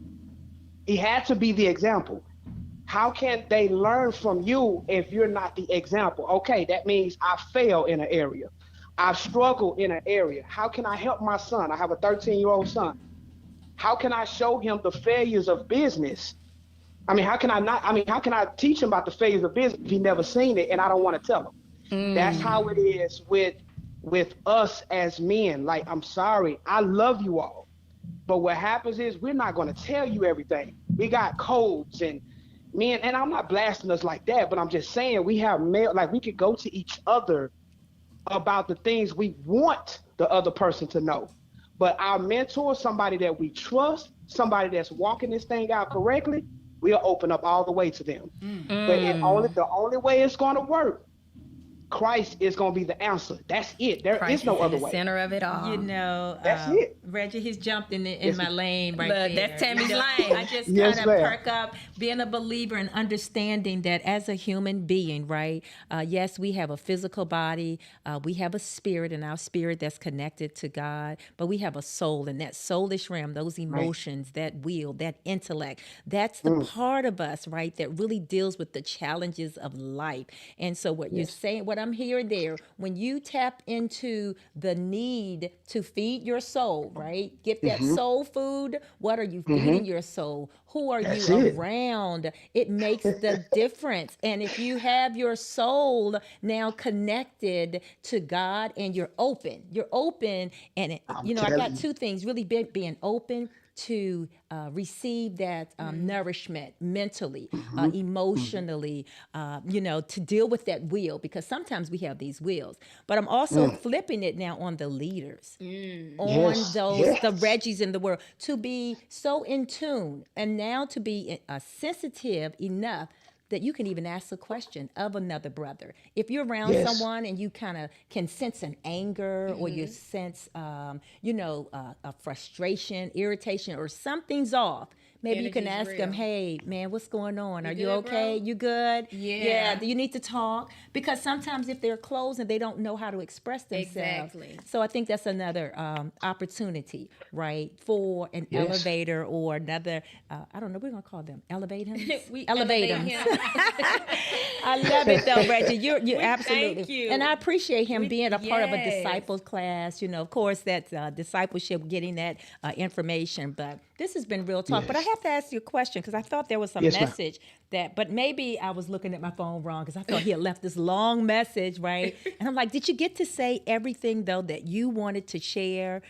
[SPEAKER 4] He had to be the example. How can they learn from you if you're not the example? Okay, that means I fail in an area. I've struggled in an area. How can I help my son? I have a 13-year-old son. How can I show him the failures of business? How can I teach him about the failures of business if he never seen it and I don't want to tell him? That's how it is with us as men. Like, I'm sorry, I love you all. But what happens is we're not going to tell you everything. We got codes and men, and I'm not blasting us like that, but I'm just saying we have we could go to each other about the things we want the other person to know. But our mentor, somebody that we trust, somebody that's walking this thing out correctly,
[SPEAKER 7] we'll open up all the way to them. But the only way it's going to work, Christ is going to be the answer. That's it. There
[SPEAKER 2] Christ
[SPEAKER 7] is no
[SPEAKER 2] is in
[SPEAKER 7] other
[SPEAKER 2] the
[SPEAKER 7] way.
[SPEAKER 2] center of it all.
[SPEAKER 3] You know,
[SPEAKER 7] That's it.
[SPEAKER 3] Reggie, he's jumped in
[SPEAKER 7] Yes,
[SPEAKER 3] my lane right
[SPEAKER 2] Look,
[SPEAKER 3] there.
[SPEAKER 2] that's Tammy's
[SPEAKER 3] You know,
[SPEAKER 2] lane.
[SPEAKER 3] I just
[SPEAKER 7] Yes,
[SPEAKER 3] kind of
[SPEAKER 7] ma'am.
[SPEAKER 3] perk up, being a believer and understanding that as a human being, right? Yes, we have a physical body, we have a spirit, and our spirit that's connected to God, but we have a soul, and that soulish realm, those emotions, that will, that intellect, that's the part of us, right, that really deals with the challenges of life. And so what you're saying, what I'm hearing there, when you tap into the need to feed your soul, right? Get that soul food. What are you feeding your soul? Who are
[SPEAKER 7] That's
[SPEAKER 3] you
[SPEAKER 7] it.
[SPEAKER 3] around? It makes the difference. And if you have your soul now connected to God and you're open, and I got
[SPEAKER 7] telling you.
[SPEAKER 3] two things, really being open to receive that nourishment mentally, emotionally, to deal with that will, because sometimes we have these wills. But I'm also flipping it now on the leaders, on
[SPEAKER 7] Yes,
[SPEAKER 3] the
[SPEAKER 7] yes.
[SPEAKER 3] Reggies in the world, to be so in tune and now to be sensitive enough that you can even ask a question of another brother. If you're around
[SPEAKER 7] Yes.
[SPEAKER 3] someone and you kind of can sense an anger or you sense, a frustration, irritation, or something's off, maybe you can
[SPEAKER 6] Energy's
[SPEAKER 3] ask them,
[SPEAKER 6] real.
[SPEAKER 3] hey, man, what's going on? Are you
[SPEAKER 6] good,
[SPEAKER 3] okay?
[SPEAKER 6] bro?
[SPEAKER 3] You good?
[SPEAKER 6] Yeah.
[SPEAKER 3] Do you need to talk? Because sometimes if they're closed and they don't know how to express themselves.
[SPEAKER 6] Exactly.
[SPEAKER 3] So I think that's another opportunity, right, for an
[SPEAKER 7] Yes.
[SPEAKER 3] elevator or another, I don't know, we're going to call them elevators.
[SPEAKER 6] We
[SPEAKER 3] elevate
[SPEAKER 6] elevate
[SPEAKER 3] them.
[SPEAKER 6] him.
[SPEAKER 3] I love it though, Reggie. You absolutely.
[SPEAKER 6] thank you.
[SPEAKER 3] And I appreciate him being a part of a
[SPEAKER 6] yes.
[SPEAKER 3] disciples class. Of course, that's discipleship, getting that information. But this has been real talk. But I
[SPEAKER 7] Yes.
[SPEAKER 3] have to ask you a question because I thought there was some
[SPEAKER 7] Yes, ma'am.
[SPEAKER 3] message but maybe I was looking at my phone wrong because I thought he had left this long message, right? And I'm like, did you get to say everything though that you wanted to share?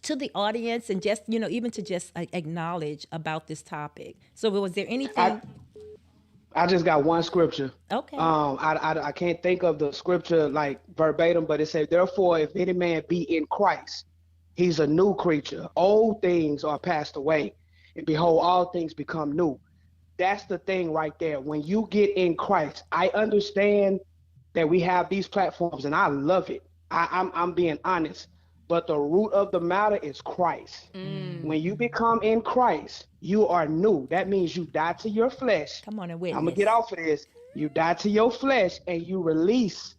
[SPEAKER 3] To the audience and just, even to just acknowledge about this topic. So was there anything?
[SPEAKER 7] I just got one scripture.
[SPEAKER 3] Okay.
[SPEAKER 7] I can't think of the scripture like verbatim, but it says, therefore, if any man be in Christ, he's a new creature. Old things are passed away, and behold, all things become new. That's the thing right there. When you get in Christ, I understand that we have these platforms, and I love it. I'm being honest. But the root of the matter is Christ. When you become in Christ, you are new. That means you die to your flesh.
[SPEAKER 3] Come on and witness.
[SPEAKER 7] I'm gonna get off of this. You die to your flesh and you release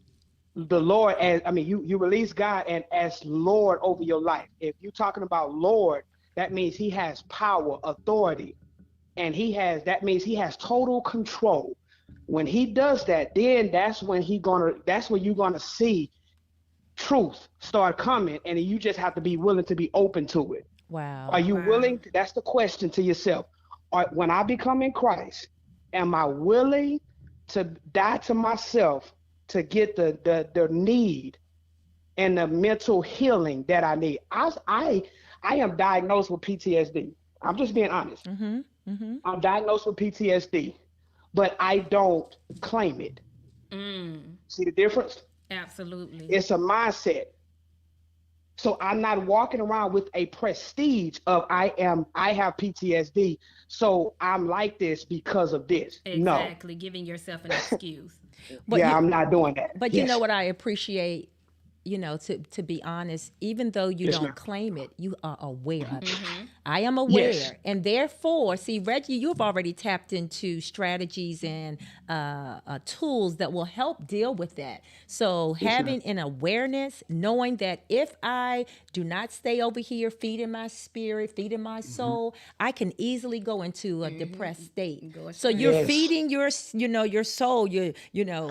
[SPEAKER 7] the Lord you release God and as Lord over your life. If you're talking about Lord, that means he has power, authority, and that means he has total control. When he does that, then that's when you're gonna see truth start coming, and you just have to be willing to be open to it.
[SPEAKER 3] Wow.
[SPEAKER 7] Are you willing? That's the question to yourself. When I become in Christ, am I willing to die to myself to get the need and the mental healing that I need? I am diagnosed with PTSD. I'm just being honest. I'm diagnosed with PTSD, but I don't claim it. See the difference?
[SPEAKER 6] Absolutely.
[SPEAKER 7] It's a mindset. So I'm not walking around with a prestige of I have PTSD, so I'm like this because of this.
[SPEAKER 6] Exactly. Giving yourself an excuse.
[SPEAKER 3] But
[SPEAKER 7] I'm not doing that.
[SPEAKER 3] But
[SPEAKER 7] Yes.
[SPEAKER 3] you know what I appreciate, to be honest, even though you
[SPEAKER 7] Yes,
[SPEAKER 3] don't
[SPEAKER 7] ma'am.
[SPEAKER 3] claim it, you are aware of it. I am aware.
[SPEAKER 7] Yes.
[SPEAKER 3] And therefore, see, Reggie, you've already tapped into strategies and tools that will help deal with that. So having an awareness, knowing that if I do not stay over here feeding my spirit, feeding my soul, I can easily go into a depressed state. So you're
[SPEAKER 7] Yes.
[SPEAKER 3] feeding your soul.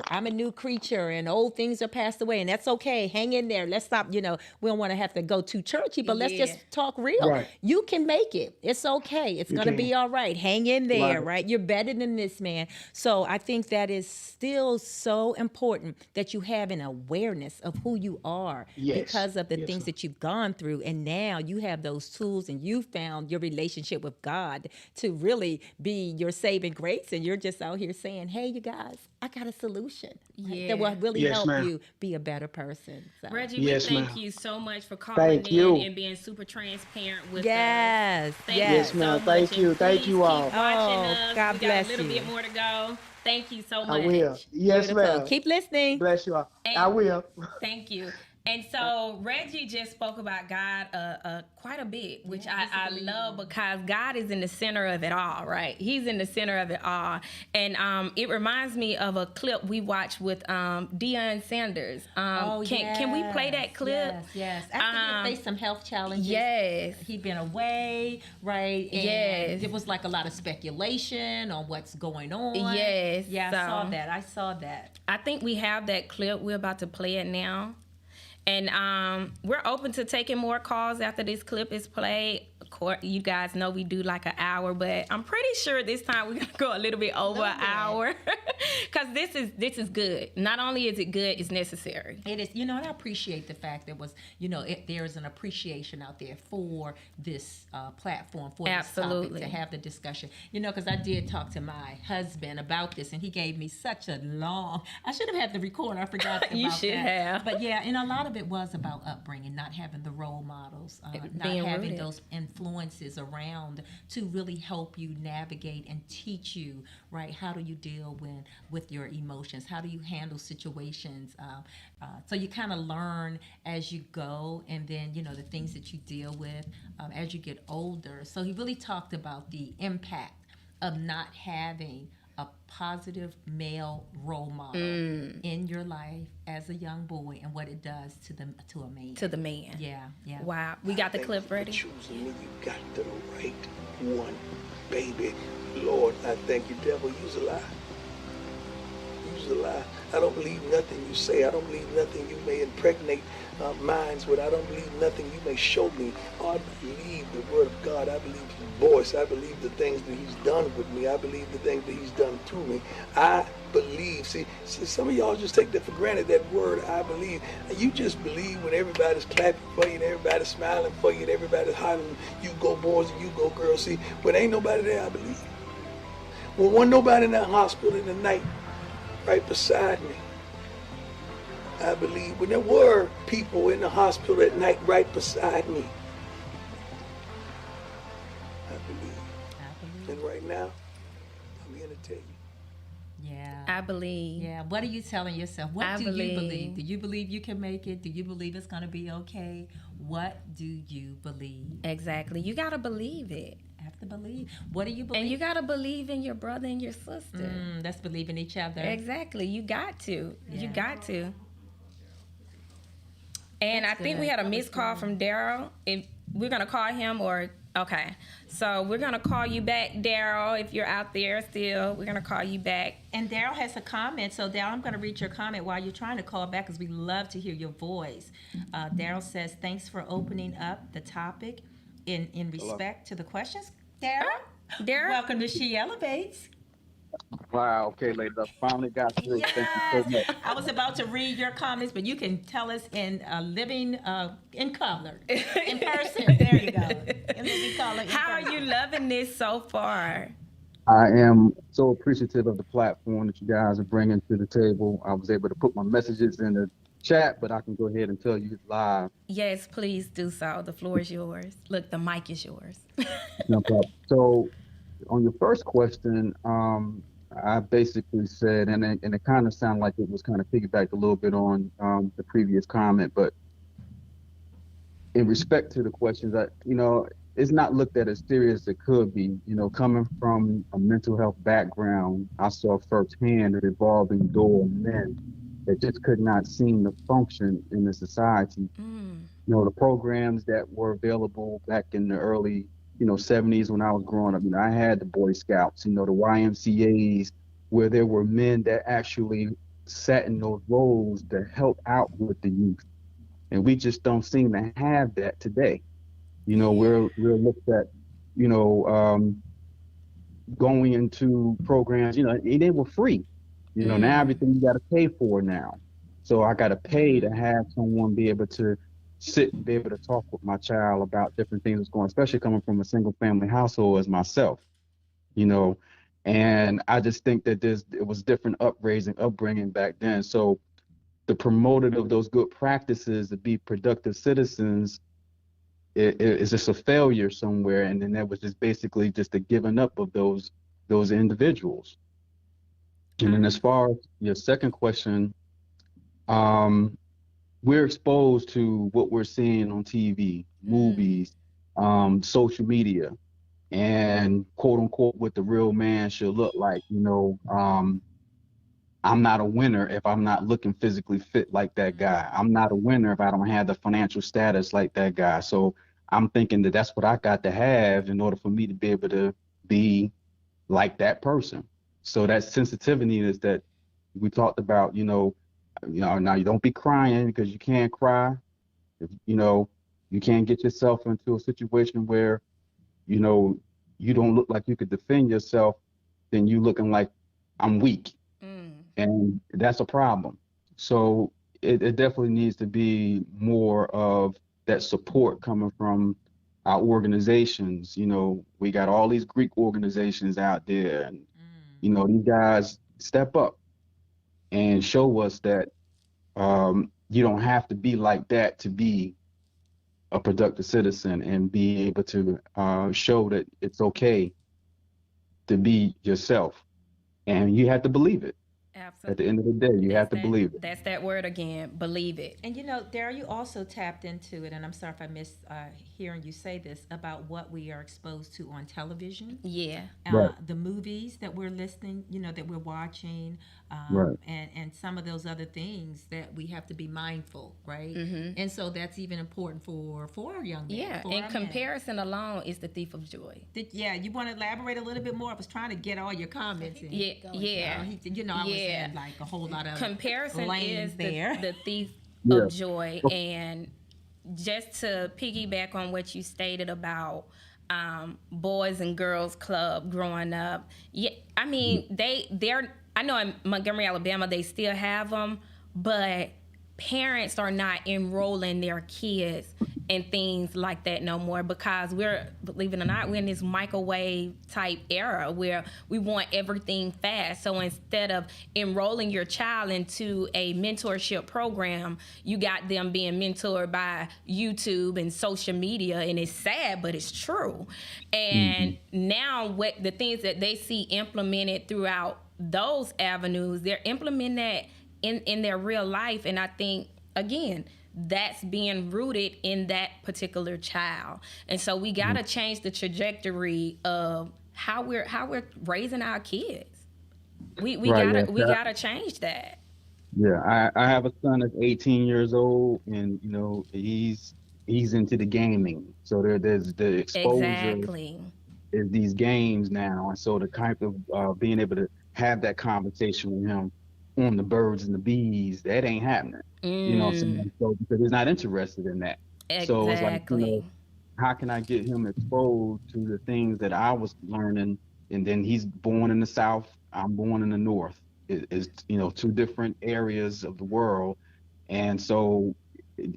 [SPEAKER 3] I'm a new creature and old things are passed away, and that's okay. Hang in there. Let's stop. We don't want to have to go too churchy, but let's just talk real.
[SPEAKER 7] Right.
[SPEAKER 3] You can make it. It's okay. It's going to
[SPEAKER 7] can.
[SPEAKER 3] be all right. Hang in there,
[SPEAKER 7] Right.
[SPEAKER 3] right? You're better than this, man. So I think that is still so important that you have an awareness of who you are
[SPEAKER 7] Yes.
[SPEAKER 3] because of the
[SPEAKER 7] Yes,
[SPEAKER 3] things
[SPEAKER 7] ma'am.
[SPEAKER 3] that you've gone through. And now you have those tools and you found your relationship with God to really be your saving grace. And you're just out here saying, hey, you guys, I got a solution
[SPEAKER 6] Yeah.
[SPEAKER 3] that will really
[SPEAKER 7] Yes,
[SPEAKER 3] help
[SPEAKER 7] ma'am.
[SPEAKER 3] you be a better person. So.
[SPEAKER 6] Reggie,
[SPEAKER 7] Yes,
[SPEAKER 6] we thank
[SPEAKER 7] ma'am.
[SPEAKER 6] you so much for calling
[SPEAKER 7] Thank
[SPEAKER 6] in
[SPEAKER 7] you.
[SPEAKER 6] and being super transparent with us.
[SPEAKER 3] Yes,
[SPEAKER 6] Thank
[SPEAKER 3] yes.
[SPEAKER 7] Yes,
[SPEAKER 6] you
[SPEAKER 7] ma'am.
[SPEAKER 6] so
[SPEAKER 7] Thank
[SPEAKER 6] much.
[SPEAKER 7] you.
[SPEAKER 6] And
[SPEAKER 7] Thank
[SPEAKER 6] please
[SPEAKER 7] you
[SPEAKER 6] keep
[SPEAKER 7] all.
[SPEAKER 6] watching
[SPEAKER 3] Oh,
[SPEAKER 6] us.
[SPEAKER 3] God
[SPEAKER 6] We got a
[SPEAKER 3] bless
[SPEAKER 6] little bit
[SPEAKER 3] you.
[SPEAKER 6] more to go. Thank you so
[SPEAKER 7] I
[SPEAKER 6] much.
[SPEAKER 7] will. Yes,
[SPEAKER 3] Beautiful.
[SPEAKER 7] ma'am.
[SPEAKER 3] Keep listening.
[SPEAKER 7] Bless you all. I
[SPEAKER 6] And
[SPEAKER 7] will.
[SPEAKER 6] thank you. And so Reggie just spoke about God quite a bit, which I love because God is in the center of it all, right? He's in the center of it all. And it reminds me of a clip we watched with Deion Sanders. Can we play that clip?
[SPEAKER 3] Yes. After he faced some health challenges.
[SPEAKER 6] Yes.
[SPEAKER 3] He'd been away, right? And
[SPEAKER 6] Yes.
[SPEAKER 3] it was like a lot of speculation on what's going on.
[SPEAKER 6] Yes,
[SPEAKER 3] Yeah,
[SPEAKER 6] so-
[SPEAKER 3] I saw that.
[SPEAKER 6] I think we have that clip. We're about to play it now. And we're open to taking more calls after this clip is played. Of course, you guys know we do like an hour, but I'm pretty sure this time we're gonna go a little bit over an hour because this is good. Not only is it good, it's necessary.
[SPEAKER 3] It is, and I appreciate the fact there was, there is an appreciation out there for this platform, for this
[SPEAKER 6] Absolutely.
[SPEAKER 3] topic, to have the discussion. Because I did talk to my husband about this, and he gave me such a long. I should have had the recorder. I forgot about
[SPEAKER 6] You should
[SPEAKER 3] that.
[SPEAKER 6] have.
[SPEAKER 3] But yeah, and a lot of it was about upbringing, not having the role models, not
[SPEAKER 6] Being
[SPEAKER 3] having
[SPEAKER 6] rooted.
[SPEAKER 3] those influences around to really help you navigate and teach you, right? How do you deal with your emotions? How do you handle situations? So you kind of learn as you go, and then the things that you deal with as you get older. So he really talked about the impact of not having a positive male role model in your life as a young boy, and what it does to a man.
[SPEAKER 6] To the man.
[SPEAKER 3] Yeah.
[SPEAKER 6] Wow. We got the
[SPEAKER 8] Thank
[SPEAKER 6] clip
[SPEAKER 8] you for
[SPEAKER 6] ready?
[SPEAKER 8] choosing me. You got the right one, baby. Lord, I thank you, devil. Use a lie. Use a lie. I don't believe nothing you say. I don't believe nothing you may impregnate minds with. I don't believe nothing you may show me. I believe the word of God. I believe his voice. I believe the things that he's done with me. I believe the things that he's done to me. I believe. See, some of y'all just take that for granted, that word, I believe. You just believe when everybody's clapping for you and everybody's smiling for you and everybody's hollering, you go boys and you go girls. See, when ain't nobody there, I believe. When wasn't nobody in that hospital in the night right beside me, I believe. When there were people in the hospital at night right beside me, I believe. And right now, I'm here to tell you.
[SPEAKER 3] Yeah.
[SPEAKER 6] I believe.
[SPEAKER 3] Yeah. What are you telling yourself? What
[SPEAKER 6] I
[SPEAKER 3] do you
[SPEAKER 6] believe.
[SPEAKER 3] believe? Do you believe you can make it? Do you believe it's going to be okay? What do you believe?
[SPEAKER 6] Exactly. You got to believe it.
[SPEAKER 3] Have to believe. What do you believe?
[SPEAKER 6] And you got to believe in your brother and your sister.
[SPEAKER 3] Let's believe in each other.
[SPEAKER 6] Exactly. You got to.
[SPEAKER 3] Yeah.
[SPEAKER 6] You got to. And
[SPEAKER 3] That's
[SPEAKER 6] I think we
[SPEAKER 3] good.
[SPEAKER 6] had a
[SPEAKER 3] That was
[SPEAKER 6] missed call from Daryl. If we're gonna call him, or okay, so we're gonna call you back, Daryl. If you're out there still, we're gonna call you back.
[SPEAKER 3] And Daryl has a comment. So, Daryl, I'm going to read your comment while you're trying to call back because we love to hear your voice. Daryl says, thanks for opening up the topic in respect to the questions. Daryl,
[SPEAKER 6] Daryl?
[SPEAKER 3] welcome to She Elevates.
[SPEAKER 9] Wow, okay, ladies, I finally got through. Thank you so much.
[SPEAKER 3] I was about to read your comments, but you can tell us in living, in color, in person. There you go. In living color. in
[SPEAKER 6] How are
[SPEAKER 3] person.
[SPEAKER 6] you loving this so far?
[SPEAKER 9] I am so appreciative of the platform that you guys are bringing to the table. I was able to put my messages in the chat, but I can go ahead and tell you live.
[SPEAKER 6] Yes, please do so. The floor is yours. Look, the mic is yours.
[SPEAKER 9] No problem. So, on your first question, I basically said, and it kind of sounded like it was kind of piggybacked a little bit on the previous comment, but in respect to the questions, it's not looked at as serious as it could be. Coming from a mental health background, I saw firsthand the revolving door of men that just could not seem to function in the society. The programs that were available back in the early 70s when I was growing up, I had the Boy Scouts, the YMCAs, where there were men that actually sat in those roles to help out with the youth. And we just don't seem to have that today. We're looked at, going into programs, they were free. Now everything you got to pay for now. So I got to pay to have someone be able to sit and be able to talk with my child about different things that's going on, especially coming from a single family household as myself. And I just think that it was different upbringing back then. So the promoted of those good practices to be productive citizens is just a failure somewhere. And then that was just basically just a giving up of those individuals. And then as far as your second question, we're exposed to what we're seeing on TV, movies, social media, and quote unquote what the real man should look like. I'm not a winner if I'm not looking physically fit like that guy. I'm not a winner if I don't have the financial status like that guy. So I'm thinking that that's what I got to have in order for me to be able to be like that person. So that sensitivity is that we talked about, now you don't be crying because you can't cry. If, you can't get yourself into a situation where, you don't look like you could defend yourself, then you looking like I'm weak. And that's a problem. So it definitely needs to be more of that support coming from our organizations. We got all these Greek organizations out there, and these guys step up and show us that you don't have to be like that to be a productive citizen and be able to show that it's okay to be yourself, and you have to believe it.
[SPEAKER 2] Absolutely.
[SPEAKER 9] At the end of the day, you have to believe it.
[SPEAKER 2] That's that word again, believe it.
[SPEAKER 3] And Darryl, you also tapped into it, and I'm sorry if I missed hearing you say this, about what we are exposed to on television.
[SPEAKER 2] Yeah.
[SPEAKER 9] Right.
[SPEAKER 3] The movies that we're listening, that we're watching,
[SPEAKER 9] Right.
[SPEAKER 3] and some of those other things that we have to be mindful, right?
[SPEAKER 2] Mm-hmm.
[SPEAKER 3] And so that's even important for our young men.
[SPEAKER 2] Yeah,
[SPEAKER 3] for
[SPEAKER 2] and
[SPEAKER 3] our men.
[SPEAKER 2] comparison alone is the thief of joy.
[SPEAKER 3] You want to elaborate a little bit more? I was trying to get all your comments in.
[SPEAKER 2] Yeah.
[SPEAKER 3] I was saying like a whole lot of
[SPEAKER 2] comparison
[SPEAKER 3] lanes
[SPEAKER 2] is
[SPEAKER 3] there.
[SPEAKER 2] the thief
[SPEAKER 9] Yeah.
[SPEAKER 2] of joy. And just to piggyback on what you stated about Boys and Girls Club growing up, I mean I know in Montgomery, Alabama, they still have them, but parents are not enrolling their kids in things like that no more, because believe it or not, we're in this microwave type era where we want everything fast. So instead of enrolling your child into a mentorship program, you got them being mentored by YouTube and social media, and it's sad, but it's true. And now what the things that they see implemented throughout those avenues, they're implementing that in their real life. And I think, again, that's being rooted in that particular child. And so we got to change the trajectory of how we're raising our kids. We gotta change that.
[SPEAKER 9] Yeah, I have a son that's 18 years old, and he's into the gaming. So there's the exposure
[SPEAKER 2] Exactly.
[SPEAKER 9] is these games now, and so the kind of being able to have that conversation with him on the birds and the bees, that ain't happening. You know what I'm saying? So because he's not interested in that.
[SPEAKER 2] Exactly.
[SPEAKER 9] So it's like, how can I get him exposed to the things that I was learning? And then he's born in the South, I'm born in the North. It's two different areas of the world. And so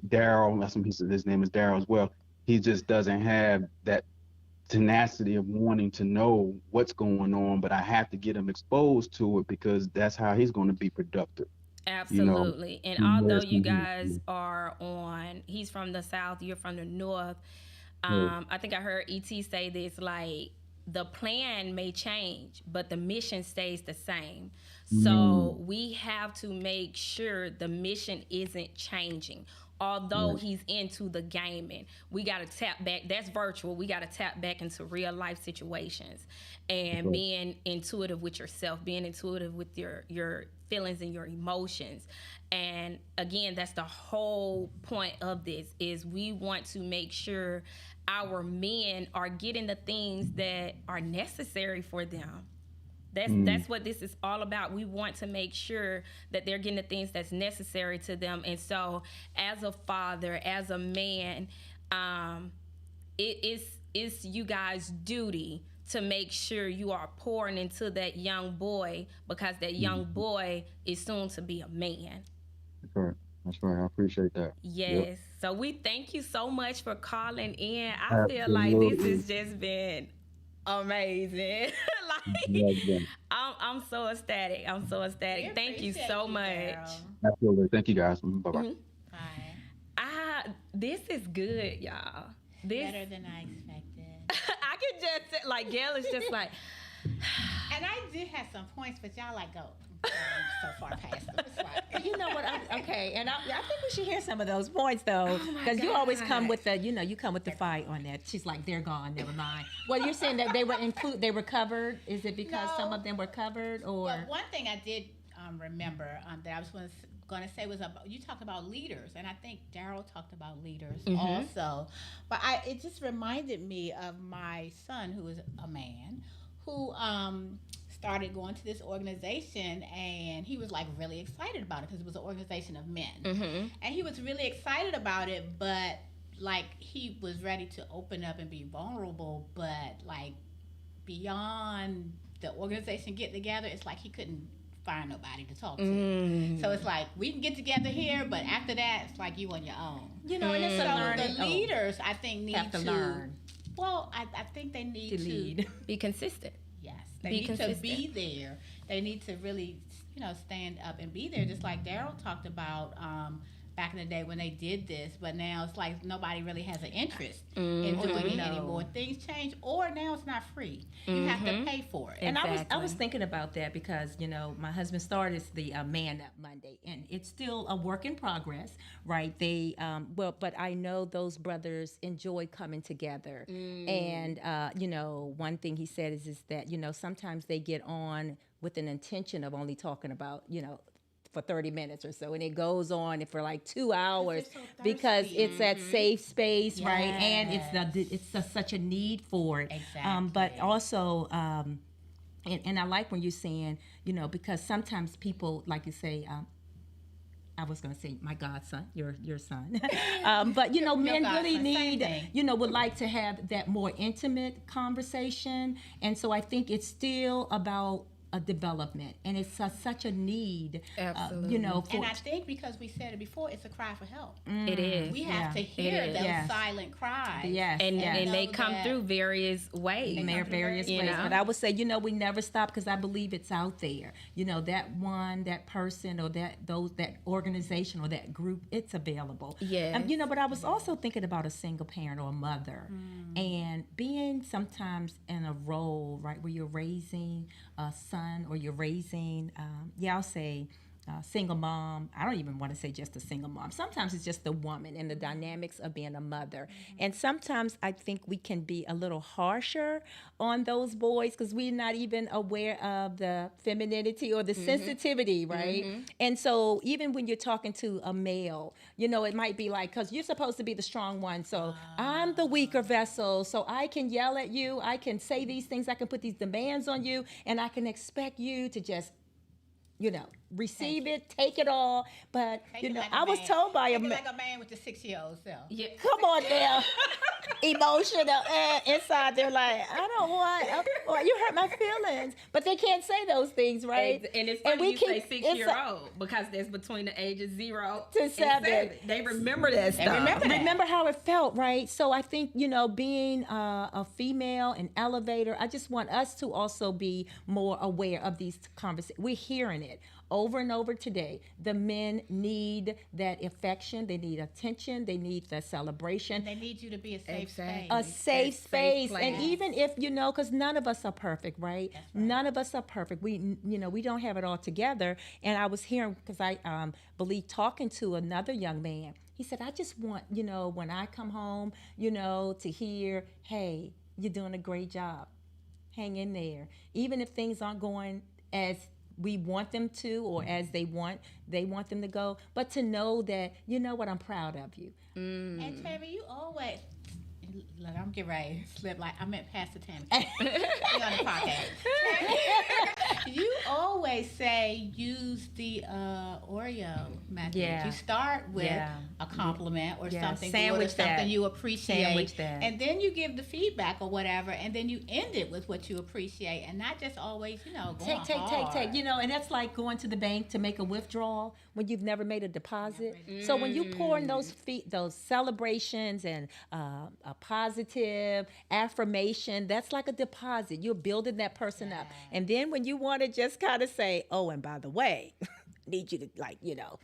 [SPEAKER 9] Darryl, that's what he said, his name is Darryl as well. He just doesn't have that tenacity of wanting to know what's going on, but I have to get him exposed to it because that's how he's going to be productive.
[SPEAKER 2] Absolutely. And although you guys are he's from the South, you're from the North, I think I heard E.T. say this, like, the plan may change, but the mission stays the same. So we have to make sure the mission isn't changing. Although he's into the gaming, we got to tap back. That's virtual. We got to tap back into real life situations and being intuitive with yourself, being intuitive with your feelings and your emotions. And again, that's the whole point of this, is we want to make sure our men are getting the things that are necessary for them. That's what this is all about. We want to make sure that they're getting the things that's necessary to them. And so as a father, as a man, it's you guys' duty to make sure you are pouring into that young boy, because that young boy is soon to be a man.
[SPEAKER 9] That's right. I appreciate that.
[SPEAKER 2] Yes.
[SPEAKER 9] Yep.
[SPEAKER 2] So we thank you so much for calling in. I feel like this has just been amazing.
[SPEAKER 9] Yeah.
[SPEAKER 2] I'm so ecstatic. I'm so ecstatic.
[SPEAKER 1] We
[SPEAKER 2] Thank you
[SPEAKER 1] appreciate
[SPEAKER 2] so
[SPEAKER 1] you,
[SPEAKER 2] much.
[SPEAKER 1] Daryl.
[SPEAKER 9] Absolutely. Thank you guys. Bye bye.
[SPEAKER 1] Bye.
[SPEAKER 2] This is good, y'all. This
[SPEAKER 1] Better than I expected.
[SPEAKER 2] I can just like Gail is just like
[SPEAKER 1] And I did have some points, but y'all like go so far past them. It's fine.
[SPEAKER 3] You know what? Okay, and I think we should hear some of those points though, because you always come with the, you come with the fight on that. She's like, they're gone, never mind. Well, you're saying that they were covered. Is it because some of them were covered, or?
[SPEAKER 1] Well, one thing I did remember that I was going to say was about, you talked about leaders, and I think Daryl talked about leaders also. But it just reminded me of my son, who is a man, who started going to this organization, and he was like really excited about it because it was an organization of men, and he was really excited about it, but like he was ready to open up and be vulnerable, but like beyond the organization getting together, it's like he couldn't find nobody to talk to. So it's like, we can get together here, but after that, it's like you on your own.
[SPEAKER 3] You know, and it's a
[SPEAKER 1] So
[SPEAKER 3] learning.
[SPEAKER 1] the leaders, I think, need
[SPEAKER 3] have to learn.
[SPEAKER 1] Well, I think they need
[SPEAKER 3] To lead.
[SPEAKER 2] be consistent.
[SPEAKER 1] Yes, they
[SPEAKER 2] Be
[SPEAKER 1] need
[SPEAKER 2] consistent.
[SPEAKER 1] to be there. They need to really, stand up and be there, just like Daryl talked about back in the day when they did this. But now it's like nobody really has an interest in doing it anymore. Things change, or now it's not free. You have to pay for it.
[SPEAKER 3] And I was
[SPEAKER 2] Exactly.
[SPEAKER 3] thinking about that because my husband started the Man Up Monday, and it's still a work in progress, right? They but I know those brothers enjoy coming together, and one thing he said is that sometimes they get on with an intention of only talking about for 30 minutes or so, and it goes on for like 2 hours
[SPEAKER 1] so
[SPEAKER 3] because
[SPEAKER 1] thirsty.
[SPEAKER 3] it's that safe space, right? And
[SPEAKER 1] Yes.
[SPEAKER 3] it's such a need for it.
[SPEAKER 1] Exactly.
[SPEAKER 3] But also, and I like when you're saying, because sometimes people, like you say, I was going to say my godson, your son, but men
[SPEAKER 1] godson,
[SPEAKER 3] really
[SPEAKER 1] same
[SPEAKER 3] need,
[SPEAKER 1] thing.
[SPEAKER 3] would like to have that more intimate conversation, and so I think it's still about a development, and it's such a need.
[SPEAKER 2] Absolutely.
[SPEAKER 3] For,
[SPEAKER 1] And I think because we said it before, it's a cry for help.
[SPEAKER 2] It is.
[SPEAKER 1] We have to hear
[SPEAKER 2] is.
[SPEAKER 1] those
[SPEAKER 3] Yes.
[SPEAKER 1] silent cries.
[SPEAKER 3] yes,
[SPEAKER 2] And
[SPEAKER 3] yes.
[SPEAKER 2] and they
[SPEAKER 1] know
[SPEAKER 2] come
[SPEAKER 1] that-
[SPEAKER 2] through various ways.
[SPEAKER 1] They come through
[SPEAKER 3] various
[SPEAKER 1] various
[SPEAKER 3] ways.
[SPEAKER 2] ways.
[SPEAKER 3] But I would say, we never stop because I believe it's out there. That person or that organization or that group, it's available.
[SPEAKER 2] Yes.
[SPEAKER 3] But I was also thinking about a single parent or a mother, and being sometimes in a role, right, where you're raising a son or you're raising, I'll say, single mom. I don't even want to say just a single mom. Sometimes it's just the woman and the dynamics of being a mother. And sometimes I think we can be a little harsher on those boys because we're not even aware of the femininity or the sensitivity, right? And so even when you're talking to a male, it might be like, because you're supposed to be the strong one. So I'm the weaker vessel. So I can yell at you. I can say these things. I can put these demands on you. And I can expect you to just receive it, take it all. But
[SPEAKER 1] Take it like a
[SPEAKER 3] I was
[SPEAKER 1] man.
[SPEAKER 3] told by a
[SPEAKER 1] Take it
[SPEAKER 3] man.
[SPEAKER 1] like a man with the 6-year-old self.
[SPEAKER 2] Yeah.
[SPEAKER 3] Come on now. Emotional inside, they're like, I don't want. You hurt my feelings, but they can't say those things, right?
[SPEAKER 2] And it's funny
[SPEAKER 3] we
[SPEAKER 2] you say
[SPEAKER 3] keep-
[SPEAKER 2] 6-year-old because that's between the ages 0
[SPEAKER 3] To
[SPEAKER 2] and
[SPEAKER 3] 7.
[SPEAKER 2] They remember that stuff.
[SPEAKER 3] Remember how it felt, right? So I think, being a female, an elevator, I just want us to also be more aware of these conversations. We're hearing it over and over today. The men need that affection. They need attention. They need the celebration.
[SPEAKER 1] They need you to be a safe
[SPEAKER 2] Exactly.
[SPEAKER 3] A
[SPEAKER 1] space.
[SPEAKER 3] safe space.
[SPEAKER 2] place.
[SPEAKER 3] And even if, because none of us are perfect, right? None of us are perfect. We don't have it all together. And I was hearing, because I believe talking to another young man, he said, I just want, when I come home, to hear, hey, you're doing a great job. Hang in there. Even if things aren't going as we want them to or as they want them to go, but to know that, I'm proud of you.
[SPEAKER 1] And Tammy, you always look. I'm getting ready to slip. Like I meant Pastor Tammy. We on the podcast. Tammy, you always say use the Oreo method.
[SPEAKER 3] Yeah.
[SPEAKER 1] You start with
[SPEAKER 3] Yeah.
[SPEAKER 1] a compliment or
[SPEAKER 3] Yeah.
[SPEAKER 1] something
[SPEAKER 3] Sandwich
[SPEAKER 1] good or something
[SPEAKER 3] that.
[SPEAKER 1] you appreciate,
[SPEAKER 3] Sandwich that.
[SPEAKER 1] and then you give the feedback or whatever, and then you end it with what you appreciate, and not just always going
[SPEAKER 3] Take. And that's like going to the bank to make a withdrawal when you've never made a deposit. So when you pour in those celebrations and positive affirmation, that's like a deposit. You're building that person up. And then when you want to just kind of say, oh, and by the way, need you to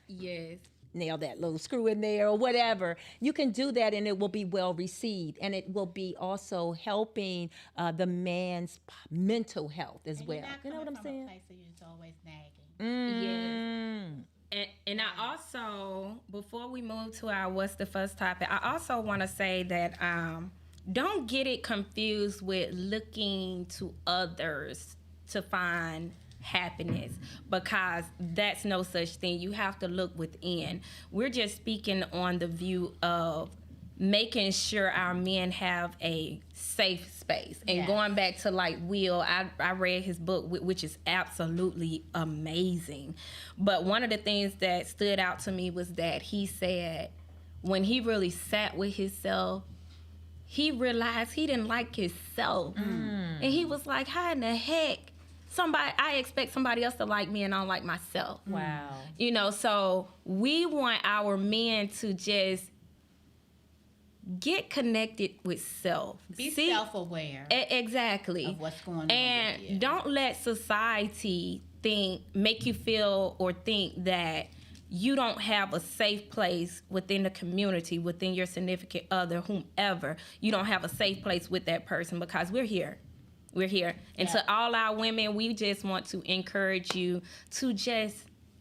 [SPEAKER 2] Yes.
[SPEAKER 3] nail that little screw in there or whatever, you can do that and it will be well received, and it will be also helping the man's mental health as
[SPEAKER 1] And
[SPEAKER 3] well.
[SPEAKER 1] you're not
[SPEAKER 3] You know what I'm
[SPEAKER 1] coming from a
[SPEAKER 3] saying?
[SPEAKER 1] place where you're just always nagging.
[SPEAKER 2] Yes. And I also, before we move to our what's the first topic, I also want to say that don't get it confused with looking to others to find happiness, because that's no such thing. You have to look within. We're just speaking on the view of making sure our men have a safe space. And
[SPEAKER 1] Yes.
[SPEAKER 2] going back to like Will, I read his book, which is absolutely amazing. But one of the things that stood out to me was that he said when he really sat with himself, he realized he didn't like himself. And he was like, how in the heck I expect somebody else to like me and I don't like myself.
[SPEAKER 3] Wow.
[SPEAKER 2] You know, so we want our men to just get connected with self.
[SPEAKER 1] Be
[SPEAKER 2] See-
[SPEAKER 1] self-aware
[SPEAKER 2] Exactly.
[SPEAKER 1] of what's going on
[SPEAKER 2] And
[SPEAKER 1] with you.
[SPEAKER 2] don't let society make you feel or think that you don't have a safe place within the community, within your significant other, whomever. You don't have a safe place with that person, because we're here. We're here. And to all our women, we just want to encourage you to just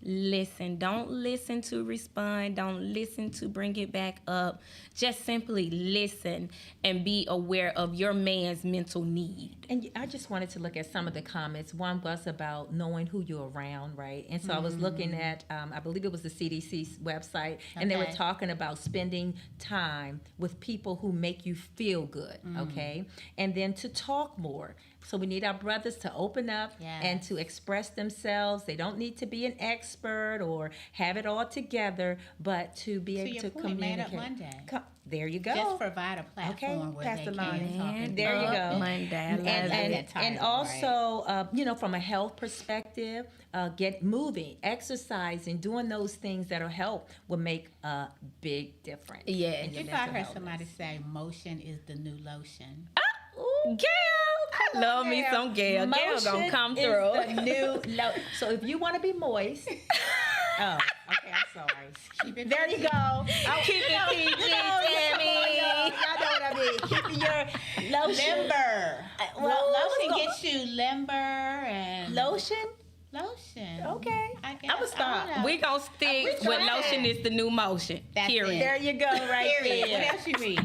[SPEAKER 2] listen. Don't listen to respond. Don't listen to bring it back up. Just simply listen and be aware of your man's mental need.
[SPEAKER 3] And I just wanted to look at some of the comments. One was about knowing who you're around, right? And so I was looking at, I believe it was the CDC's website, and they were
[SPEAKER 1] Okay.
[SPEAKER 3] talking about spending time with people who make you feel good, okay? And then to talk more. So we need our brothers to open up and to express themselves. They don't need to be an expert or have it all together, but to be able
[SPEAKER 1] your
[SPEAKER 3] to
[SPEAKER 1] point, Man Up
[SPEAKER 3] communicate.
[SPEAKER 1] Monday.
[SPEAKER 3] There you go.
[SPEAKER 1] Just provide a platform where
[SPEAKER 3] Pastor
[SPEAKER 1] they
[SPEAKER 3] Lonnie.
[SPEAKER 1] can talk and
[SPEAKER 3] There you go.
[SPEAKER 2] Monday. I love
[SPEAKER 1] And-
[SPEAKER 2] it.
[SPEAKER 1] that title,
[SPEAKER 3] and also, from a health perspective, get moving, exercising, doing those things that'll help will make a big difference.
[SPEAKER 2] Yes.
[SPEAKER 3] in your
[SPEAKER 1] If I
[SPEAKER 3] mental
[SPEAKER 1] heard
[SPEAKER 3] wellness.
[SPEAKER 1] somebody say motion is the new lotion.
[SPEAKER 2] Gail, I love me some Gail. Gail gonna
[SPEAKER 3] Motion
[SPEAKER 2] come
[SPEAKER 3] is
[SPEAKER 2] through.
[SPEAKER 3] the new so if you want to be moist, oh, okay, I'm sorry.
[SPEAKER 1] Keep it
[SPEAKER 3] There you
[SPEAKER 1] PG.
[SPEAKER 3] go.
[SPEAKER 2] Keep it PG, Tammy.
[SPEAKER 3] Y'all know what I mean. Keep your lotion.
[SPEAKER 1] Limber.
[SPEAKER 3] well,
[SPEAKER 1] Lotion
[SPEAKER 3] let's
[SPEAKER 1] gets you limber and
[SPEAKER 3] Lotion.
[SPEAKER 1] lotion.
[SPEAKER 3] Okay.
[SPEAKER 1] I guess.
[SPEAKER 3] I'ma stop.
[SPEAKER 1] I don't know.
[SPEAKER 2] We gonna stick
[SPEAKER 1] We
[SPEAKER 2] with
[SPEAKER 1] tried.
[SPEAKER 2] lotion is the new motion.
[SPEAKER 1] That's
[SPEAKER 2] Period.
[SPEAKER 1] it.
[SPEAKER 3] There you go, right
[SPEAKER 1] Period.
[SPEAKER 3] there.
[SPEAKER 1] What else you read?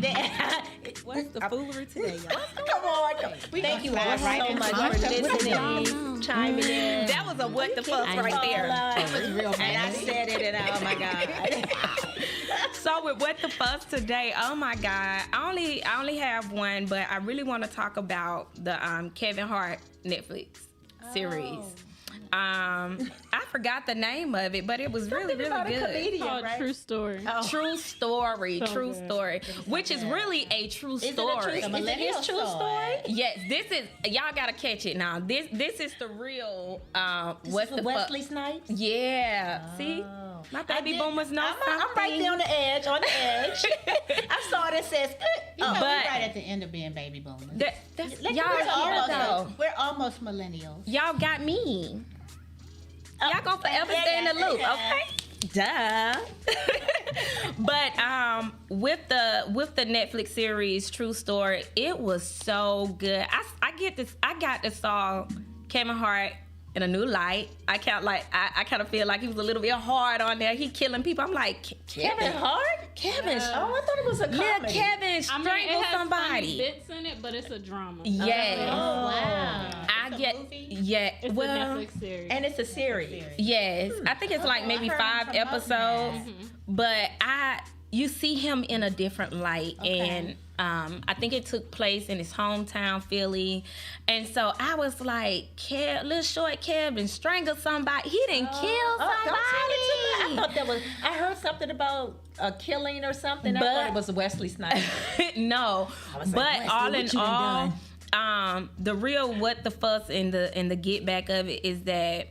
[SPEAKER 2] What's the foolery today, y'all?
[SPEAKER 3] Come on. Thank you all so much for listening, chiming in.
[SPEAKER 2] That was a what the fuck right there.
[SPEAKER 3] And I said it, and oh my God.
[SPEAKER 2] So with what the fuss today, oh my God, I only have one, but I really want to talk about the Kevin Hart Netflix series. I forgot the name of it, but it was really good.
[SPEAKER 10] Called True Story.
[SPEAKER 2] True story, true
[SPEAKER 10] good.
[SPEAKER 2] story, which is really a true story.
[SPEAKER 1] A millennial
[SPEAKER 3] true story?
[SPEAKER 2] Yes, this is y'all gotta catch it now. This is the real what's the
[SPEAKER 3] Wesley Snipes?
[SPEAKER 2] Yeah, see, my baby boomers know something.
[SPEAKER 3] I'm right there on the edge, I saw it, it says,
[SPEAKER 1] You know,
[SPEAKER 2] But-
[SPEAKER 1] we're right at the end of being baby boomers.
[SPEAKER 2] That's,
[SPEAKER 3] Let
[SPEAKER 2] y'all
[SPEAKER 3] me
[SPEAKER 2] here
[SPEAKER 3] almost-
[SPEAKER 2] though.
[SPEAKER 1] We're almost millennials.
[SPEAKER 2] Y'all got me. Y'all gonna forever stay in the loop, okay?
[SPEAKER 3] duh.
[SPEAKER 2] But with the Netflix series True Story, it was so good. I got to saw Kevin Hart in a new light. I kind of feel like he was a little bit hard on there. He killing people. I'm like,
[SPEAKER 3] Kevin Hart? Kevin. Oh, I thought it was a
[SPEAKER 2] Little
[SPEAKER 3] comedy.
[SPEAKER 2] Kevin
[SPEAKER 10] I mean,
[SPEAKER 2] strangled
[SPEAKER 10] it has funny
[SPEAKER 2] somebody.
[SPEAKER 10] bits in it, but it's a drama.
[SPEAKER 2] Yes.
[SPEAKER 1] Oh, wow.
[SPEAKER 2] I
[SPEAKER 1] It's a
[SPEAKER 2] get
[SPEAKER 1] movie?
[SPEAKER 2] yeah.
[SPEAKER 10] It's
[SPEAKER 2] well,
[SPEAKER 10] a Netflix series.
[SPEAKER 3] And it's a series.
[SPEAKER 2] yes. I think it's like maybe
[SPEAKER 1] I heard
[SPEAKER 2] 5
[SPEAKER 1] him promoting
[SPEAKER 2] episodes. But you see him in a different light, and I think it took place in his hometown, Philly, and so I was like, little short Kevin strangled somebody. He didn't kill
[SPEAKER 3] Don't tell it to me.
[SPEAKER 2] somebody.
[SPEAKER 3] I heard something about a killing or something. I
[SPEAKER 2] But-
[SPEAKER 3] thought it was Wesley Snipes.
[SPEAKER 2] No,
[SPEAKER 3] was like,
[SPEAKER 2] but
[SPEAKER 3] Wesley,
[SPEAKER 2] all
[SPEAKER 3] what
[SPEAKER 2] in
[SPEAKER 3] you done
[SPEAKER 2] all, the real what the fuss and the get back of it is that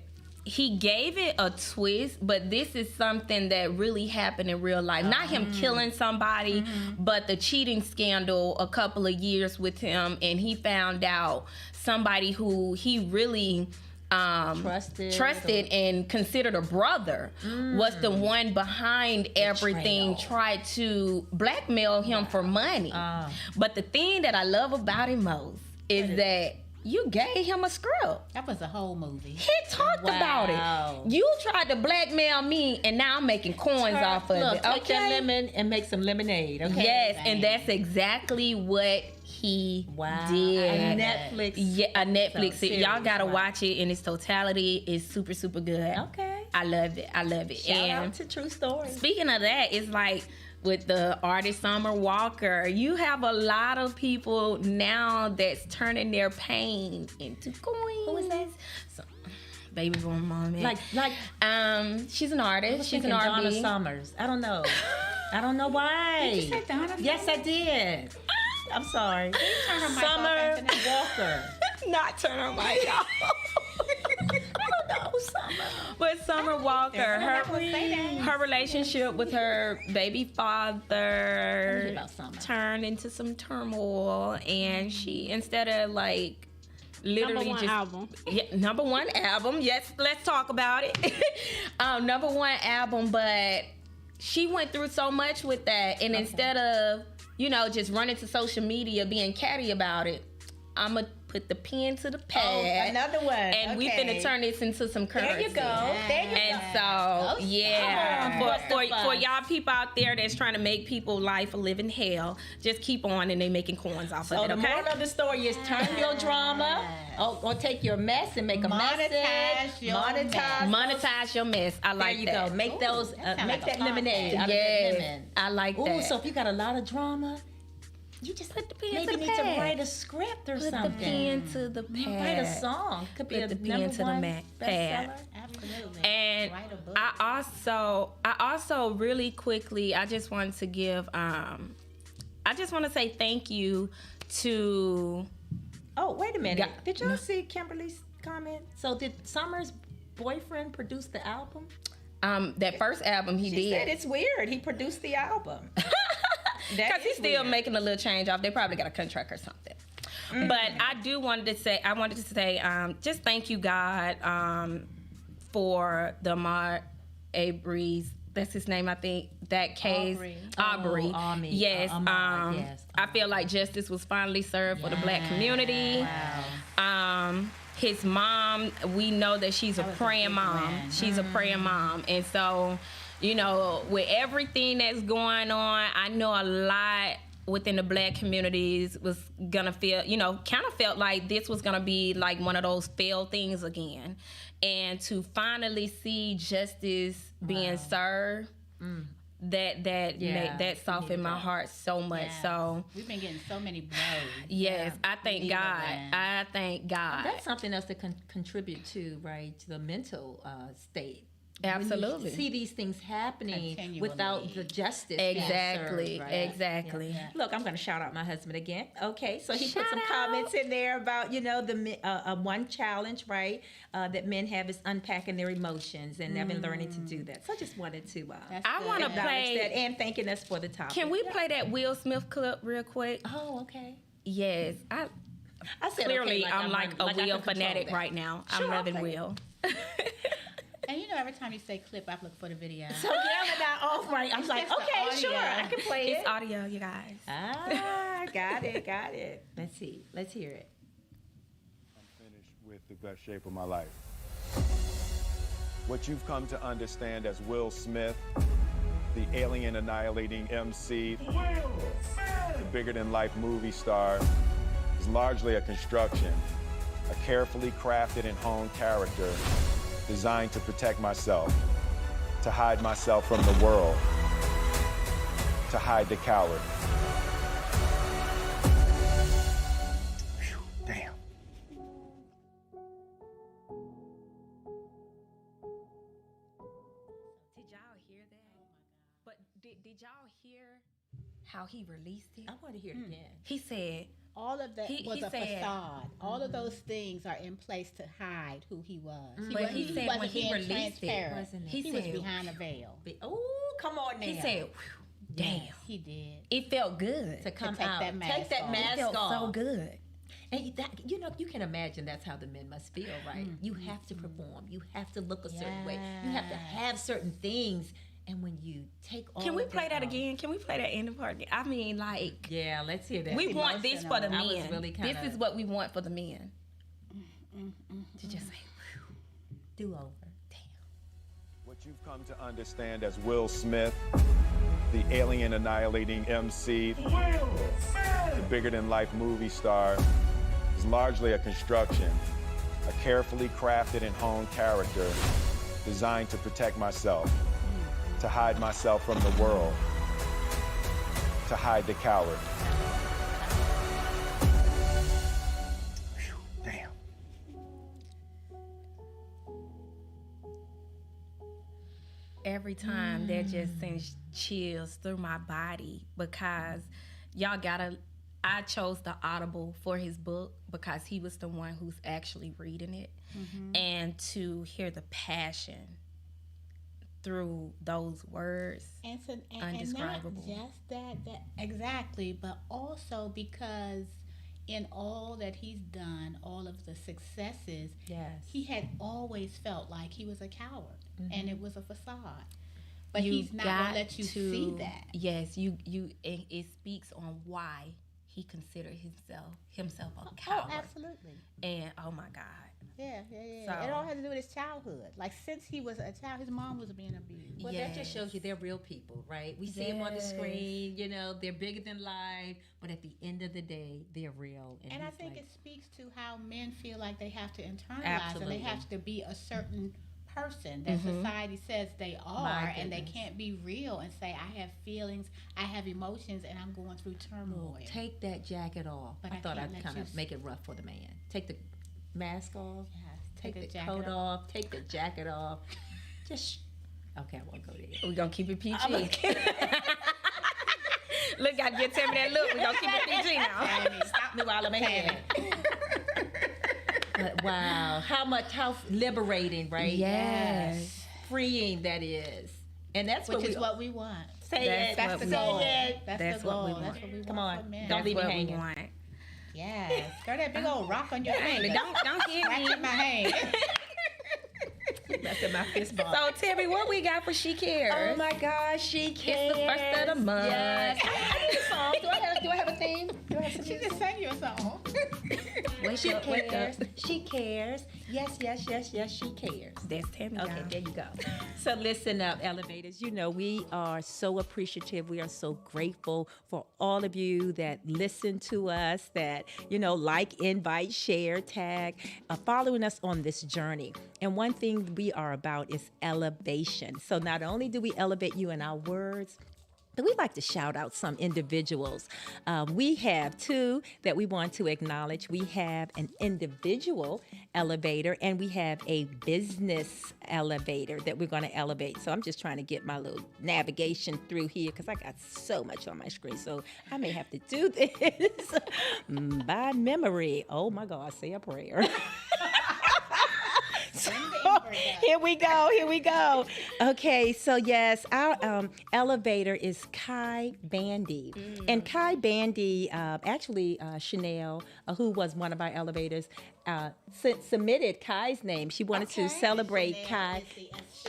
[SPEAKER 2] he gave it a twist, but this is something that really happened in real life. Not him killing somebody, but the cheating scandal a couple of years with him, and he found out somebody who he really trusted and considered a brother was the one behind everything, tried to blackmail him for money. But the thing that I love about him most is that you gave him a script.
[SPEAKER 1] That was a whole movie.
[SPEAKER 2] He talked about it. You tried to blackmail me, and now I'm making coins off of it.
[SPEAKER 3] Take your lemon and make some lemonade. Okay.
[SPEAKER 2] Yes, and that's exactly what he did.
[SPEAKER 3] A Netflix.
[SPEAKER 2] Yeah, a Netflix.
[SPEAKER 3] series.
[SPEAKER 2] Y'all gotta watch it in its totality. It's super, super good.
[SPEAKER 3] Okay.
[SPEAKER 2] I love it. I love it.
[SPEAKER 3] Shout out to True Story.
[SPEAKER 2] Speaking of that, it's like with the artist Summer Walker, you have a lot of people now that's turning their pain into coins.
[SPEAKER 3] Who is that?
[SPEAKER 2] So, baby born mom.
[SPEAKER 3] Like,
[SPEAKER 2] she's an artist. She's an
[SPEAKER 3] Donna
[SPEAKER 2] R&B.
[SPEAKER 3] Summers. I don't know. I don't know why.
[SPEAKER 1] Did you say Donna
[SPEAKER 3] Yes, I did. I'm sorry.
[SPEAKER 1] Turn her mic off,
[SPEAKER 3] Summer
[SPEAKER 1] Anthony.
[SPEAKER 3] Walker.
[SPEAKER 2] Not turn her mic off.
[SPEAKER 3] I don't know, Summer.
[SPEAKER 2] But Summer Walker,
[SPEAKER 1] say that.
[SPEAKER 2] her relationship with her baby father
[SPEAKER 3] about Summer.
[SPEAKER 2] turned into some turmoil, and she, instead of like literally
[SPEAKER 10] #1
[SPEAKER 2] just
[SPEAKER 10] album.
[SPEAKER 2] number one album, yes, let's talk about it. Number one album, but she went through so much with that, and instead of just running to social media being catty about it, I'ma put the pen to the pad.
[SPEAKER 3] Another one.
[SPEAKER 2] And we finna turn this into some currency.
[SPEAKER 3] There you go. There you
[SPEAKER 2] And
[SPEAKER 3] go.
[SPEAKER 2] so, yeah,
[SPEAKER 3] What's the
[SPEAKER 2] for
[SPEAKER 3] fuss?
[SPEAKER 2] y'all people out there that's trying to make people life a living hell, just keep on and they making coins off
[SPEAKER 3] So
[SPEAKER 2] of it,
[SPEAKER 3] the
[SPEAKER 2] okay?
[SPEAKER 3] moral of the story is turn your drama, or take your mess and make a
[SPEAKER 1] Monetize
[SPEAKER 3] message.
[SPEAKER 1] your
[SPEAKER 2] Monetize your mess. I
[SPEAKER 3] There
[SPEAKER 2] like
[SPEAKER 3] you
[SPEAKER 2] that.
[SPEAKER 3] go. Make those.
[SPEAKER 1] that sound
[SPEAKER 3] Make
[SPEAKER 1] like a
[SPEAKER 3] that lemonade out of that
[SPEAKER 2] Yes,
[SPEAKER 3] lemon.
[SPEAKER 2] I like
[SPEAKER 3] Ooh,
[SPEAKER 2] that.
[SPEAKER 3] so if you got a lot of drama, you just
[SPEAKER 2] Put the pen
[SPEAKER 3] maybe
[SPEAKER 2] to the
[SPEAKER 3] need to
[SPEAKER 2] pad.
[SPEAKER 3] write a script or
[SPEAKER 2] Put
[SPEAKER 3] something.
[SPEAKER 2] the pen to the pad.
[SPEAKER 3] Write a song. Could be
[SPEAKER 2] Put
[SPEAKER 3] a
[SPEAKER 2] the pen
[SPEAKER 3] number
[SPEAKER 2] to the
[SPEAKER 3] one
[SPEAKER 2] pad.
[SPEAKER 3] bestseller.
[SPEAKER 1] Absolutely.
[SPEAKER 2] And
[SPEAKER 1] Write a book.
[SPEAKER 2] I also really quickly, I just want to give, I just want to say thank you to,
[SPEAKER 3] Oh, wait a minute.
[SPEAKER 2] Yeah.
[SPEAKER 3] Did y'all see Kimberly's comment? So did Summer's boyfriend produce the album?
[SPEAKER 2] that first album he
[SPEAKER 3] She said
[SPEAKER 2] did.
[SPEAKER 3] it's weird. He produced the album.
[SPEAKER 2] Because he's still making a little change off. They probably got a contract or something. But I wanted to say, just thank you, God, for the Ahmaud Arbery's, that's his name, I think, that case. Aubrey.
[SPEAKER 3] Army.
[SPEAKER 2] Yes.
[SPEAKER 3] Ahmaud, yes.
[SPEAKER 2] I feel like justice was finally served for the black community.
[SPEAKER 3] Wow.
[SPEAKER 2] His mom, we know that she's a praying mom. She's a praying mom. And so, with everything that's going on, I know a lot within the black communities was gonna feel, kind of felt like this was gonna be like one of those failed things again. And to finally see justice being served, that softened my heart so much.
[SPEAKER 1] Yeah.
[SPEAKER 2] So
[SPEAKER 1] We've been getting so many blows.
[SPEAKER 2] yes, I thank
[SPEAKER 1] needed
[SPEAKER 2] God.
[SPEAKER 1] one.
[SPEAKER 2] I thank God.
[SPEAKER 3] That's something else to contribute to, right? To the mental state.
[SPEAKER 2] Absolutely.
[SPEAKER 3] When you see these things happening
[SPEAKER 1] Continually.
[SPEAKER 3] without the justice being
[SPEAKER 2] Exactly,
[SPEAKER 3] served, right?
[SPEAKER 2] exactly.
[SPEAKER 3] Yeah. Look, I'm going to shout out my husband again. Okay, so he put some
[SPEAKER 2] Shout
[SPEAKER 3] comments in there about, the one challenge, right, that men have is unpacking their emotions, and they've been learning to do that. So I just wanted to
[SPEAKER 2] I want to
[SPEAKER 3] acknowledge
[SPEAKER 2] play.
[SPEAKER 3] that and thanking us for the topic.
[SPEAKER 2] Can we play that Will Smith clip real quick?
[SPEAKER 3] Oh, okay.
[SPEAKER 2] Yes,
[SPEAKER 3] I said
[SPEAKER 2] clearly
[SPEAKER 3] okay,
[SPEAKER 2] I'm like a
[SPEAKER 3] I can
[SPEAKER 2] Will
[SPEAKER 3] control
[SPEAKER 2] fanatic
[SPEAKER 3] that.
[SPEAKER 2] right now.
[SPEAKER 3] Sure,
[SPEAKER 2] I'm
[SPEAKER 3] I'll
[SPEAKER 2] loving
[SPEAKER 3] play it.
[SPEAKER 2] Will.
[SPEAKER 1] And every time you say clip, I look for the video.
[SPEAKER 3] So yelling out, oh right, I was like,
[SPEAKER 1] just the
[SPEAKER 3] okay,
[SPEAKER 1] audio.
[SPEAKER 3] sure, I can play it.
[SPEAKER 2] It's audio, you guys.
[SPEAKER 3] Ah, got it. Let's see. Let's hear it.
[SPEAKER 11] Finished with the best shape of my life. What you've come to understand as Will Smith, the alien annihilating MC, the bigger than life movie star, is largely a construction, a carefully crafted and honed character designed to protect myself, to hide myself from the world, to hide the coward. Whew, damn.
[SPEAKER 2] Did y'all hear that? But did y'all hear how he released it?
[SPEAKER 3] I want to hear it again.
[SPEAKER 2] He said,
[SPEAKER 1] all of that was
[SPEAKER 2] he
[SPEAKER 1] a
[SPEAKER 2] said-
[SPEAKER 1] facade. All of those things are in place to hide who he was.
[SPEAKER 2] But he said
[SPEAKER 1] wasn't
[SPEAKER 2] when he
[SPEAKER 1] being
[SPEAKER 3] released it,
[SPEAKER 1] transparent.
[SPEAKER 3] wasn't it?
[SPEAKER 1] He was
[SPEAKER 2] said-
[SPEAKER 1] behind a veil.
[SPEAKER 3] Oh, come on now.
[SPEAKER 2] He said, "Whew, damn,
[SPEAKER 1] Yes, he did.
[SPEAKER 2] it felt good.
[SPEAKER 3] to come
[SPEAKER 1] take
[SPEAKER 3] out,
[SPEAKER 1] that mask
[SPEAKER 3] take that
[SPEAKER 1] off.
[SPEAKER 3] mask
[SPEAKER 2] It felt
[SPEAKER 3] off.
[SPEAKER 2] so good."
[SPEAKER 3] And that, you can imagine that's how the men must feel, right? You have to perform. You have to look a certain way. You have to have certain things. And when you take all
[SPEAKER 2] Can we
[SPEAKER 3] of
[SPEAKER 2] play that
[SPEAKER 3] off-
[SPEAKER 2] again? Can we play that ending part again? I mean, like,
[SPEAKER 3] Yeah, let's hear that.
[SPEAKER 2] we want this for the
[SPEAKER 3] I was
[SPEAKER 2] men.
[SPEAKER 3] really kinda-
[SPEAKER 2] This is what we want for the men. To just say, "Whew,
[SPEAKER 3] do over.
[SPEAKER 2] damn."
[SPEAKER 11] What you've come to understand as Will Smith, the alien annihilating MC, the bigger than life movie star, is largely a construction, a carefully crafted and honed character designed to protect myself, to hide myself from the world, to hide the coward. Damn.
[SPEAKER 2] Every time that just sends chills through my body because y'all gotta. I chose the Audible for his book because he was the one who's actually reading it, and to hear the passion through those words.
[SPEAKER 1] And, so, and
[SPEAKER 2] Undescribable.
[SPEAKER 1] not just that exactly, but also because in all that he's done, all of the successes,
[SPEAKER 3] Yes.
[SPEAKER 1] he had always felt like he was a coward, and it was a facade. But
[SPEAKER 2] You
[SPEAKER 1] he's not
[SPEAKER 2] got
[SPEAKER 1] gonna let you
[SPEAKER 2] to-
[SPEAKER 1] see that.
[SPEAKER 2] Yes, it speaks on why he considered himself a coward.
[SPEAKER 1] Oh, absolutely.
[SPEAKER 2] And oh my God.
[SPEAKER 1] Yeah.
[SPEAKER 2] So-
[SPEAKER 1] It all had to do with his childhood. Like since he was a child, his mom was being abused.
[SPEAKER 3] Well, that just shows you they're real people, right? We see them on the
[SPEAKER 2] Yes.
[SPEAKER 3] screen, they're bigger than life, but at the end of the day, they're real.
[SPEAKER 1] And I
[SPEAKER 3] he's
[SPEAKER 1] think
[SPEAKER 3] like,
[SPEAKER 1] it speaks to how men feel like they have to internalize
[SPEAKER 3] Absolutely.
[SPEAKER 1] and they have to be a certain person that society says they are,
[SPEAKER 3] My
[SPEAKER 1] and they
[SPEAKER 3] goodness.
[SPEAKER 1] can't be real and say, I have feelings, I have emotions, and I'm going through turmoil.
[SPEAKER 3] take that jacket off.
[SPEAKER 1] But
[SPEAKER 3] I
[SPEAKER 1] I
[SPEAKER 3] thought
[SPEAKER 1] can't
[SPEAKER 3] I'd
[SPEAKER 1] let
[SPEAKER 3] kind
[SPEAKER 1] you
[SPEAKER 3] of make it rough for the man. Take the mask off.
[SPEAKER 1] Yes,
[SPEAKER 3] Take the
[SPEAKER 1] jacket
[SPEAKER 3] coat off. Take the jacket off. Just okay. I won't go there.
[SPEAKER 2] We're gonna keep it PG. Look, I get tell me that look. We're gonna keep it PG now.
[SPEAKER 3] Stop me while I'm ahead. But wow, how liberating, right?
[SPEAKER 2] Yes.
[SPEAKER 3] Freeing that is, and that's
[SPEAKER 1] Which
[SPEAKER 3] what
[SPEAKER 1] is
[SPEAKER 3] we
[SPEAKER 1] what we want.
[SPEAKER 3] say.
[SPEAKER 2] That's
[SPEAKER 3] It.
[SPEAKER 2] what
[SPEAKER 1] That's the
[SPEAKER 2] we
[SPEAKER 1] goal.
[SPEAKER 2] want.
[SPEAKER 1] That's
[SPEAKER 2] That's
[SPEAKER 1] the
[SPEAKER 2] what
[SPEAKER 1] goal.
[SPEAKER 2] we
[SPEAKER 1] That's
[SPEAKER 2] want.
[SPEAKER 1] what we
[SPEAKER 3] Come
[SPEAKER 1] want
[SPEAKER 3] on.
[SPEAKER 1] for men.
[SPEAKER 3] Don't leave me
[SPEAKER 2] What we
[SPEAKER 3] hanging.
[SPEAKER 2] want.
[SPEAKER 1] Yes. Throw that big old rock on your finger.
[SPEAKER 2] Don't hit
[SPEAKER 1] Scratch
[SPEAKER 2] me.
[SPEAKER 1] in my hand.
[SPEAKER 3] That's in my fist ball.
[SPEAKER 2] So Terry, what we got for She Cares?
[SPEAKER 3] Oh my gosh, she cares.
[SPEAKER 2] It's the first of the month.
[SPEAKER 3] Yes. I need a song. Do I have a theme? Do I have some
[SPEAKER 1] She
[SPEAKER 3] music?
[SPEAKER 1] just sang you a song.
[SPEAKER 3] She
[SPEAKER 2] wake
[SPEAKER 3] cares. She cares. Yes, she cares.
[SPEAKER 2] That's Tammy.
[SPEAKER 3] Okay, there you go. So listen up, elevators. We are so appreciative. We are so grateful for all of you that listen to us, that, like, invite, share, tag, following us on this journey. And one thing we are about is elevation. So not only do we elevate you in our words, but we like to shout out some individuals. We have two that we want to acknowledge. We have an individual elevator and we have a business elevator that we're going to elevate. So I'm just trying to get my little navigation through here because I got so much on my screen. So I may have to do this by memory. Oh my God, say a prayer. Here we go. Okay, so yes, our elevator is Kai Bandy. And Kai Bandy, actually Chanel, who was one of our elevators, submitted Kai's name. She wanted to celebrate Kai.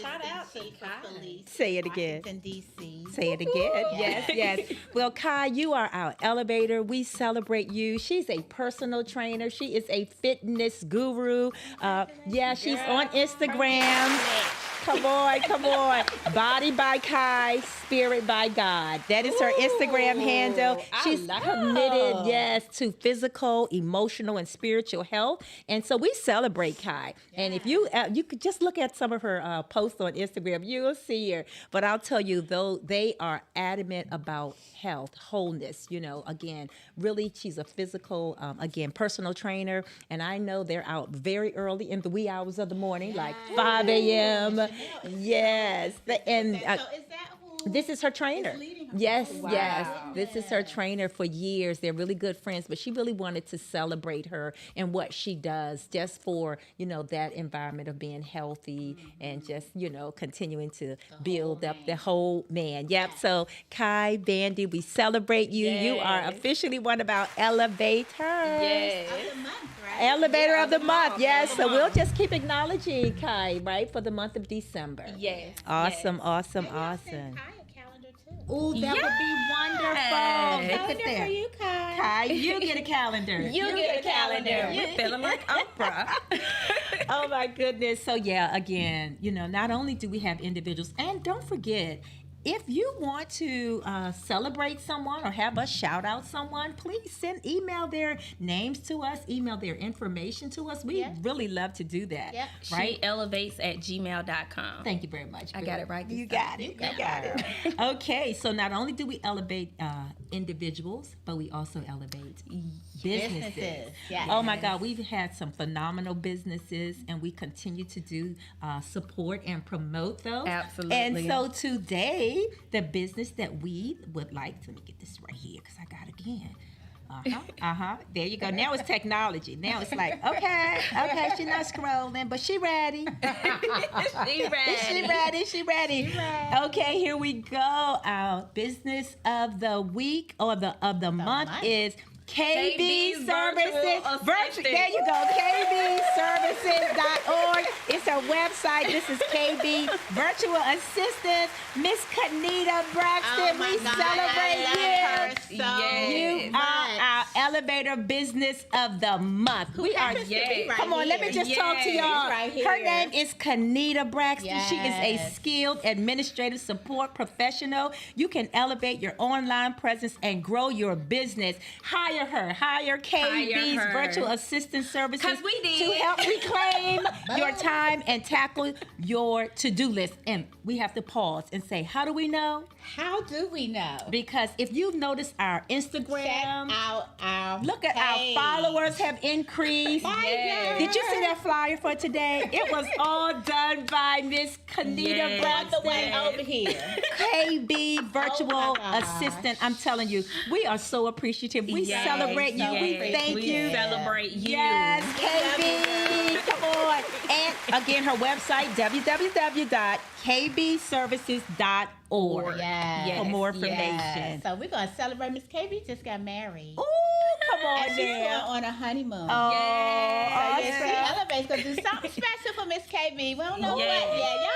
[SPEAKER 1] Shout out to Kai.
[SPEAKER 3] Say it again.
[SPEAKER 1] Washington, D.C.
[SPEAKER 3] Say it again. Yes. Well, Kai, you are our elevator. We celebrate you. She's a personal trainer. She is a fitness guru. She's on Instagram. Come on. Body by Kai, Spirit by God. That is her Instagram handle. She's committed, to physical, emotional, and spiritual health. And so we celebrate Kai. And if you could just look at some of her posts on Instagram, you'll see her. But I'll tell you, though, they are adamant about health, wholeness. Again, really, she's a physical, personal trainer. And I know they're out very early in the wee hours of the morning, like 5 a.m. Yes.
[SPEAKER 1] So is that who
[SPEAKER 3] This is her trainer. Yes, yes. This is her trainer for years. They're really good friends, but she really wanted to celebrate her and what she does just for, that environment of being healthy and just, continuing to build up the whole man. Yep. So Kai Bandy, we celebrate you.
[SPEAKER 6] Yes.
[SPEAKER 3] You are officially one of our elevators.
[SPEAKER 6] Yes.
[SPEAKER 1] Of the month, right?
[SPEAKER 3] Elevator of the month. Yes. So we'll just keep acknowledging Kai, right, for the month of December.
[SPEAKER 6] Yes.
[SPEAKER 3] Awesome,
[SPEAKER 6] yes.
[SPEAKER 3] awesome,
[SPEAKER 1] Maybe I'll
[SPEAKER 3] awesome.
[SPEAKER 1] send Kai a calendar too.
[SPEAKER 3] Ooh, that would be wonderful.
[SPEAKER 6] Yes.
[SPEAKER 3] Look at
[SPEAKER 1] Calendar for
[SPEAKER 3] that.
[SPEAKER 1] you, Kai.
[SPEAKER 3] Kai, you get a calendar.
[SPEAKER 6] You get a calendar. We're feeling like Oprah.
[SPEAKER 3] Oh my goodness. So yeah, again, not only do we have individuals, and don't forget, if you want to celebrate someone or have us shout out someone, please email their names to us, email their information to us. We really love to do that.
[SPEAKER 1] Yep.
[SPEAKER 3] Right?
[SPEAKER 6] SheElevates@gmail.com.
[SPEAKER 3] Thank you very much.
[SPEAKER 6] I got it right.
[SPEAKER 3] You got it. You got it. Okay, so not only do we elevate individuals, but we also elevate businesses.
[SPEAKER 1] Yes.
[SPEAKER 3] Oh my God, we've had some phenomenal businesses, and we continue to do support and promote those.
[SPEAKER 6] Absolutely.
[SPEAKER 3] And so today, the business that we would like, let me get this right here because I got it again. There you go. Now it's technology. Now it's like, okay, she's not scrolling, but she ready. She ready. Okay, here we go. Our business of the week or of the month is KB Services. There you go. KBServices.org. It's our website. This is KB Virtual Assistants. Miss Kanita Braxton.
[SPEAKER 1] Oh my
[SPEAKER 3] We
[SPEAKER 1] God,
[SPEAKER 3] celebrate
[SPEAKER 1] I love her
[SPEAKER 3] you.
[SPEAKER 1] so
[SPEAKER 3] You
[SPEAKER 1] much.
[SPEAKER 3] are our elevator business of the month. We are.
[SPEAKER 1] happens to be right
[SPEAKER 3] Come on, let me
[SPEAKER 1] here.
[SPEAKER 3] just talk to y'all.
[SPEAKER 1] Right
[SPEAKER 3] Her
[SPEAKER 1] here.
[SPEAKER 3] name is Kanita Braxton. She is a
[SPEAKER 1] Yes.
[SPEAKER 3] skilled administrative support professional. You can elevate your online presence and grow your business. Hire her. Hire KB's
[SPEAKER 6] her.
[SPEAKER 3] Virtual Assistant Services
[SPEAKER 6] 'Cause we did.
[SPEAKER 3] to help reclaim your time and tackle your to-do list. And we have to pause and say, how do we know?
[SPEAKER 1] How do we know?
[SPEAKER 3] Because if you've noticed our
[SPEAKER 1] Check
[SPEAKER 3] Instagram,
[SPEAKER 1] out our
[SPEAKER 3] look at
[SPEAKER 1] page.
[SPEAKER 3] our followers have increased.
[SPEAKER 1] Yes.
[SPEAKER 3] Did you see that flyer for today? It was all done by Miss Kanita
[SPEAKER 6] Yes.
[SPEAKER 1] On the way
[SPEAKER 3] Braxton.
[SPEAKER 1] over here.
[SPEAKER 3] KB Virtual
[SPEAKER 1] Oh my gosh.
[SPEAKER 3] Assistant. I'm telling you, we are so appreciative. We
[SPEAKER 6] Yes,
[SPEAKER 3] celebrate you. We
[SPEAKER 6] yes.
[SPEAKER 3] thank
[SPEAKER 6] We
[SPEAKER 3] you.
[SPEAKER 6] celebrate you.
[SPEAKER 3] Yes, KB. Come on. And again, her website, www.kbservices.org.
[SPEAKER 1] Yes.
[SPEAKER 3] For more
[SPEAKER 1] Yes.
[SPEAKER 3] information.
[SPEAKER 1] So we're going to celebrate. Miss KB just got married.
[SPEAKER 3] Ooh, come on
[SPEAKER 1] And she's going
[SPEAKER 3] now.
[SPEAKER 1] on a honeymoon.
[SPEAKER 3] Oh,
[SPEAKER 1] So
[SPEAKER 3] awesome.
[SPEAKER 1] yeah, Elevate's going to do something special for Miss KB. We don't know what. Yeah,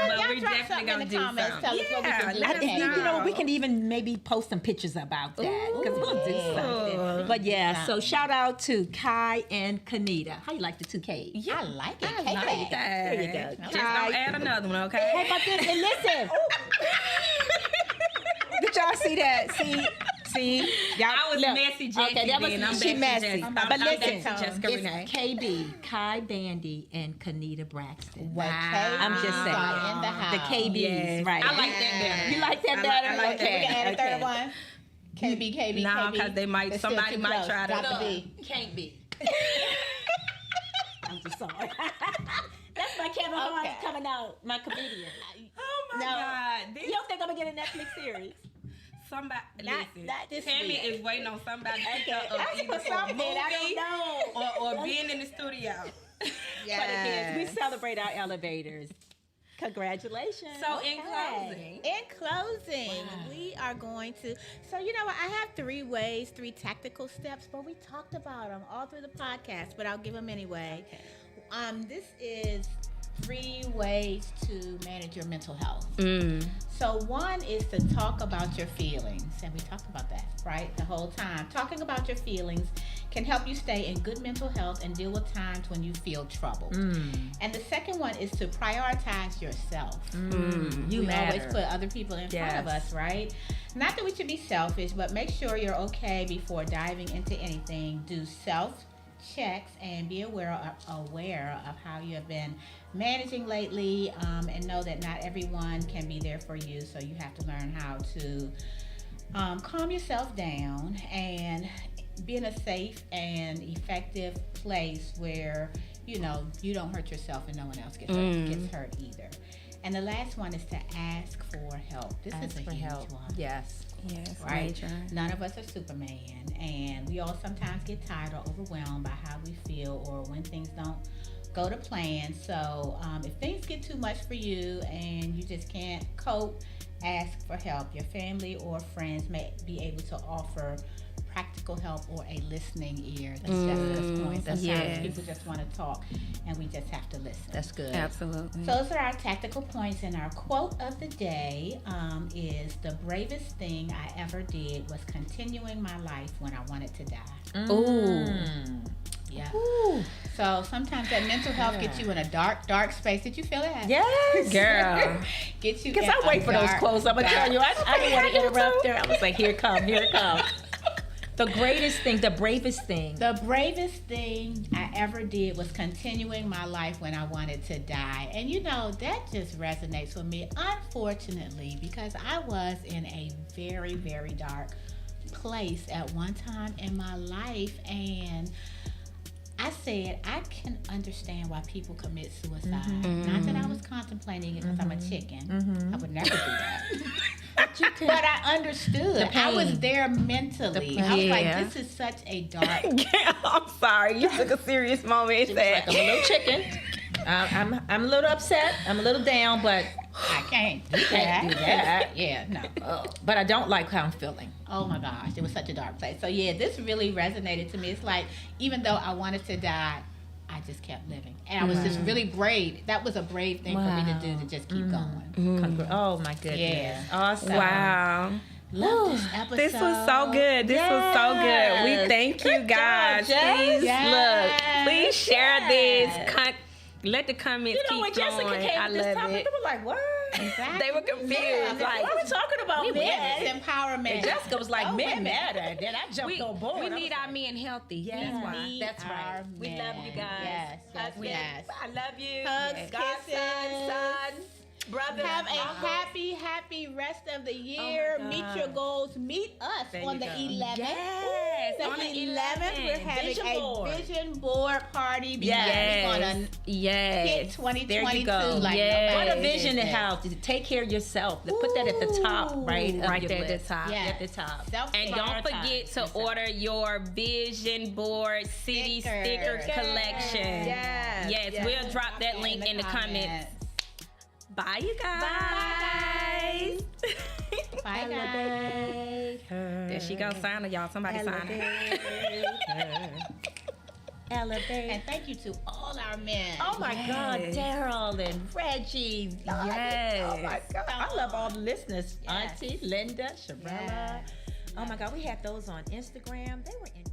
[SPEAKER 6] But
[SPEAKER 1] y'all
[SPEAKER 6] we're
[SPEAKER 1] drop
[SPEAKER 6] definitely
[SPEAKER 1] something in
[SPEAKER 6] gonna
[SPEAKER 1] the
[SPEAKER 6] do
[SPEAKER 1] comments.
[SPEAKER 6] something.
[SPEAKER 1] Tell us what we
[SPEAKER 6] Yeah,
[SPEAKER 1] can do.
[SPEAKER 6] let
[SPEAKER 3] I
[SPEAKER 6] us
[SPEAKER 3] think,
[SPEAKER 6] know.
[SPEAKER 3] we can even maybe post some pictures about that because we'll do something. But yeah, so shout out to Kai and Kanita. How you like the two Ks?
[SPEAKER 1] I like it.
[SPEAKER 6] I like that.
[SPEAKER 3] There you go.
[SPEAKER 6] Just don't add another one, okay?
[SPEAKER 3] Hey, but this, and listen. Did y'all see that? See, y'all.
[SPEAKER 6] I was
[SPEAKER 3] look.
[SPEAKER 6] messy, Jackie.
[SPEAKER 3] Okay, that was
[SPEAKER 6] then. I'm
[SPEAKER 3] she
[SPEAKER 6] back to
[SPEAKER 3] messy.
[SPEAKER 6] Jessica.
[SPEAKER 3] But
[SPEAKER 6] I'm back
[SPEAKER 3] listen,
[SPEAKER 6] to Jessica
[SPEAKER 3] it's
[SPEAKER 6] Renee.
[SPEAKER 3] KB, Kai Bandy, and Kanita Braxton.
[SPEAKER 1] Wow.
[SPEAKER 3] I'm just saying.
[SPEAKER 1] In the house.
[SPEAKER 3] The KBs,
[SPEAKER 6] Yes.
[SPEAKER 3] right?
[SPEAKER 6] I like that better.
[SPEAKER 3] You like that better?
[SPEAKER 6] I like that.
[SPEAKER 1] We can add a
[SPEAKER 3] Okay.
[SPEAKER 1] third one. KB.
[SPEAKER 6] No, 'cause they might-
[SPEAKER 1] It's still
[SPEAKER 6] somebody
[SPEAKER 1] too
[SPEAKER 6] might
[SPEAKER 1] close.
[SPEAKER 6] try to-
[SPEAKER 1] Drop the
[SPEAKER 6] No.
[SPEAKER 1] B.
[SPEAKER 3] Can't be. I'm just sorry. That's my Kevin Hart
[SPEAKER 1] Okay.
[SPEAKER 3] coming out, my comedian.
[SPEAKER 6] Oh my
[SPEAKER 3] No.
[SPEAKER 6] God.
[SPEAKER 3] You don't think I'm gonna get a Netflix series?
[SPEAKER 6] Somebody,
[SPEAKER 1] Not this
[SPEAKER 6] Tammy
[SPEAKER 1] week.
[SPEAKER 6] is waiting on somebody to pick her
[SPEAKER 3] I
[SPEAKER 6] up
[SPEAKER 3] should
[SPEAKER 6] either
[SPEAKER 3] put
[SPEAKER 6] for a
[SPEAKER 3] something in. I
[SPEAKER 6] movie
[SPEAKER 3] don't know.
[SPEAKER 6] or being in the studio.
[SPEAKER 1] Yes.
[SPEAKER 3] But again, we celebrate our elevators. Congratulations.
[SPEAKER 6] So in closing,
[SPEAKER 1] In closing, we are going to. So you know what? I have 3 ways, 3 tactical steps, but we talked about them all through the podcast. But I'll give them anyway. This is 3 ways to manage your mental health. So one is to talk about your feelings, and we talked about that, right, the whole time. Talking about your feelings can help you stay in good mental health and deal with times when you feel troubled. And the second one is to prioritize yourself.
[SPEAKER 3] You
[SPEAKER 1] We
[SPEAKER 3] matter.
[SPEAKER 1] always put other people in front of us, right? Not that we should be selfish, but make sure you're okay before diving into anything. Do self-checks and be aware of how you have been managing lately, and know that not everyone can be there for you, so you have to learn how to calm yourself down and be in a safe and effective place where you don't hurt yourself and no one else gets hurt either. And the last one is to ask for help. This is a huge one.
[SPEAKER 3] Yes.
[SPEAKER 2] Yes,
[SPEAKER 1] Right?
[SPEAKER 2] major.
[SPEAKER 1] None of us are Superman, and we all sometimes get tired or overwhelmed by how we feel or when things don't go to plan. So if things get too much for you and you just can't cope, ask for help. Your family or friends may be able to offer practical help or a listening ear. To Jessica's point. Sometimes
[SPEAKER 2] yes.
[SPEAKER 1] people just want to talk, and we just have to listen.
[SPEAKER 3] That's good.
[SPEAKER 2] Absolutely.
[SPEAKER 1] So those are our tactical points, and our quote of the day is, "The bravest thing I ever did was continuing my life when I wanted to die."
[SPEAKER 2] Ooh.
[SPEAKER 1] Yeah. So sometimes that mental health gets you in a dark space. Did you feel that?
[SPEAKER 3] Yes.
[SPEAKER 2] Girl.
[SPEAKER 1] Get you.
[SPEAKER 3] Because
[SPEAKER 1] in
[SPEAKER 3] I wait
[SPEAKER 1] a
[SPEAKER 3] for those
[SPEAKER 1] dark,
[SPEAKER 3] quotes. I'm going to
[SPEAKER 1] dark-
[SPEAKER 3] tell you, I didn't want to interrupt her. I was like, here it comes, here it comes. The greatest thing, the bravest thing.
[SPEAKER 1] The bravest thing I ever did was continuing my life when I wanted to die. And you know, that just resonates with me, unfortunately, because I was in a very, very dark place at one time in my life. And I said, I can understand why people commit suicide. Not that I was contemplating it because I'm a chicken. I would never do that. But I understood. I was there mentally. I was
[SPEAKER 2] Yeah.
[SPEAKER 1] like, this is such a dark.
[SPEAKER 2] I'm sorry. You took a serious moment and said,
[SPEAKER 3] Like, I'm a little chicken. I'm a little upset. I'm a little down, but
[SPEAKER 1] I can't do
[SPEAKER 3] can't do that.
[SPEAKER 1] Yeah, no.
[SPEAKER 3] but I don't like how I'm feeling.
[SPEAKER 1] Oh my gosh, it was such a dark place. So yeah, this really resonated to me. It's like, even though I wanted to die, I just kept living. And I was just really brave. That was a brave thing for me to do, to just keep going.
[SPEAKER 3] Oh my goodness.
[SPEAKER 1] Yeah.
[SPEAKER 3] Awesome.
[SPEAKER 2] wow.
[SPEAKER 1] Love this episode.
[SPEAKER 2] This was so good. This was so good. We thank you guys. Please
[SPEAKER 1] Yes.
[SPEAKER 2] look. Please share this. Let the comments
[SPEAKER 3] You know, when
[SPEAKER 2] keep
[SPEAKER 3] Jessica
[SPEAKER 2] going.
[SPEAKER 3] came
[SPEAKER 2] I
[SPEAKER 3] with this
[SPEAKER 2] love
[SPEAKER 3] topic,
[SPEAKER 2] it.
[SPEAKER 3] they were like, what?
[SPEAKER 1] Exactly.
[SPEAKER 2] They were confused.
[SPEAKER 1] Yeah,
[SPEAKER 2] Like,
[SPEAKER 3] What are we talking about men?
[SPEAKER 1] Women's empowerment.
[SPEAKER 3] And Jessica was like,
[SPEAKER 1] Oh,
[SPEAKER 3] men
[SPEAKER 1] women.
[SPEAKER 3] matter. Then I jumped on board.
[SPEAKER 2] we
[SPEAKER 3] I was
[SPEAKER 2] need our men healthy.
[SPEAKER 3] Yeah.
[SPEAKER 2] That's why.
[SPEAKER 1] need
[SPEAKER 3] That's right.
[SPEAKER 1] our
[SPEAKER 2] We love you
[SPEAKER 1] men.
[SPEAKER 2] guys.
[SPEAKER 1] Yes, yes,
[SPEAKER 2] Husband,
[SPEAKER 1] yes.
[SPEAKER 2] I love you.
[SPEAKER 1] Hugs,
[SPEAKER 2] Godson,
[SPEAKER 1] kisses.
[SPEAKER 2] son, brother.
[SPEAKER 1] Have a happy rest of the year.
[SPEAKER 2] Oh my
[SPEAKER 1] Meet
[SPEAKER 2] God.
[SPEAKER 1] your goals. Meet us
[SPEAKER 3] There
[SPEAKER 1] on
[SPEAKER 3] you
[SPEAKER 1] the
[SPEAKER 3] go.
[SPEAKER 1] 11th.
[SPEAKER 2] Yes,
[SPEAKER 1] On the 11th, we're having
[SPEAKER 3] Vision
[SPEAKER 1] a
[SPEAKER 3] board.
[SPEAKER 1] vision board party. Because
[SPEAKER 2] Yes.
[SPEAKER 1] we're going to
[SPEAKER 2] Yes.
[SPEAKER 1] hit 2022
[SPEAKER 3] There you go.
[SPEAKER 1] like
[SPEAKER 2] Yes.
[SPEAKER 3] What a
[SPEAKER 1] nobody's
[SPEAKER 3] vision to
[SPEAKER 1] business.
[SPEAKER 3] have. To take care of yourself. To put that at the top, right? of
[SPEAKER 2] Right
[SPEAKER 3] your
[SPEAKER 2] there at the
[SPEAKER 3] list.
[SPEAKER 2] top.
[SPEAKER 1] Yes.
[SPEAKER 3] At the top.
[SPEAKER 2] And don't forget to order your Vision Board City Sticker
[SPEAKER 1] Stickers.
[SPEAKER 2] Collection. Yes, we'll drop that link in the comments. Bye, you guys.
[SPEAKER 1] Bye, guys.
[SPEAKER 2] There she goes, sign y'all. Somebody sign her.
[SPEAKER 3] Elevate.
[SPEAKER 1] And thank you to all our men.
[SPEAKER 3] Oh my God,
[SPEAKER 2] Yes.
[SPEAKER 3] Daryl and Reggie. Lord.
[SPEAKER 2] Yes.
[SPEAKER 3] Oh my God. I love all the listeners.
[SPEAKER 1] Yes.
[SPEAKER 3] Auntie, Linda, Sharella.
[SPEAKER 1] Yes.
[SPEAKER 3] Oh my God, we had those on Instagram. They were in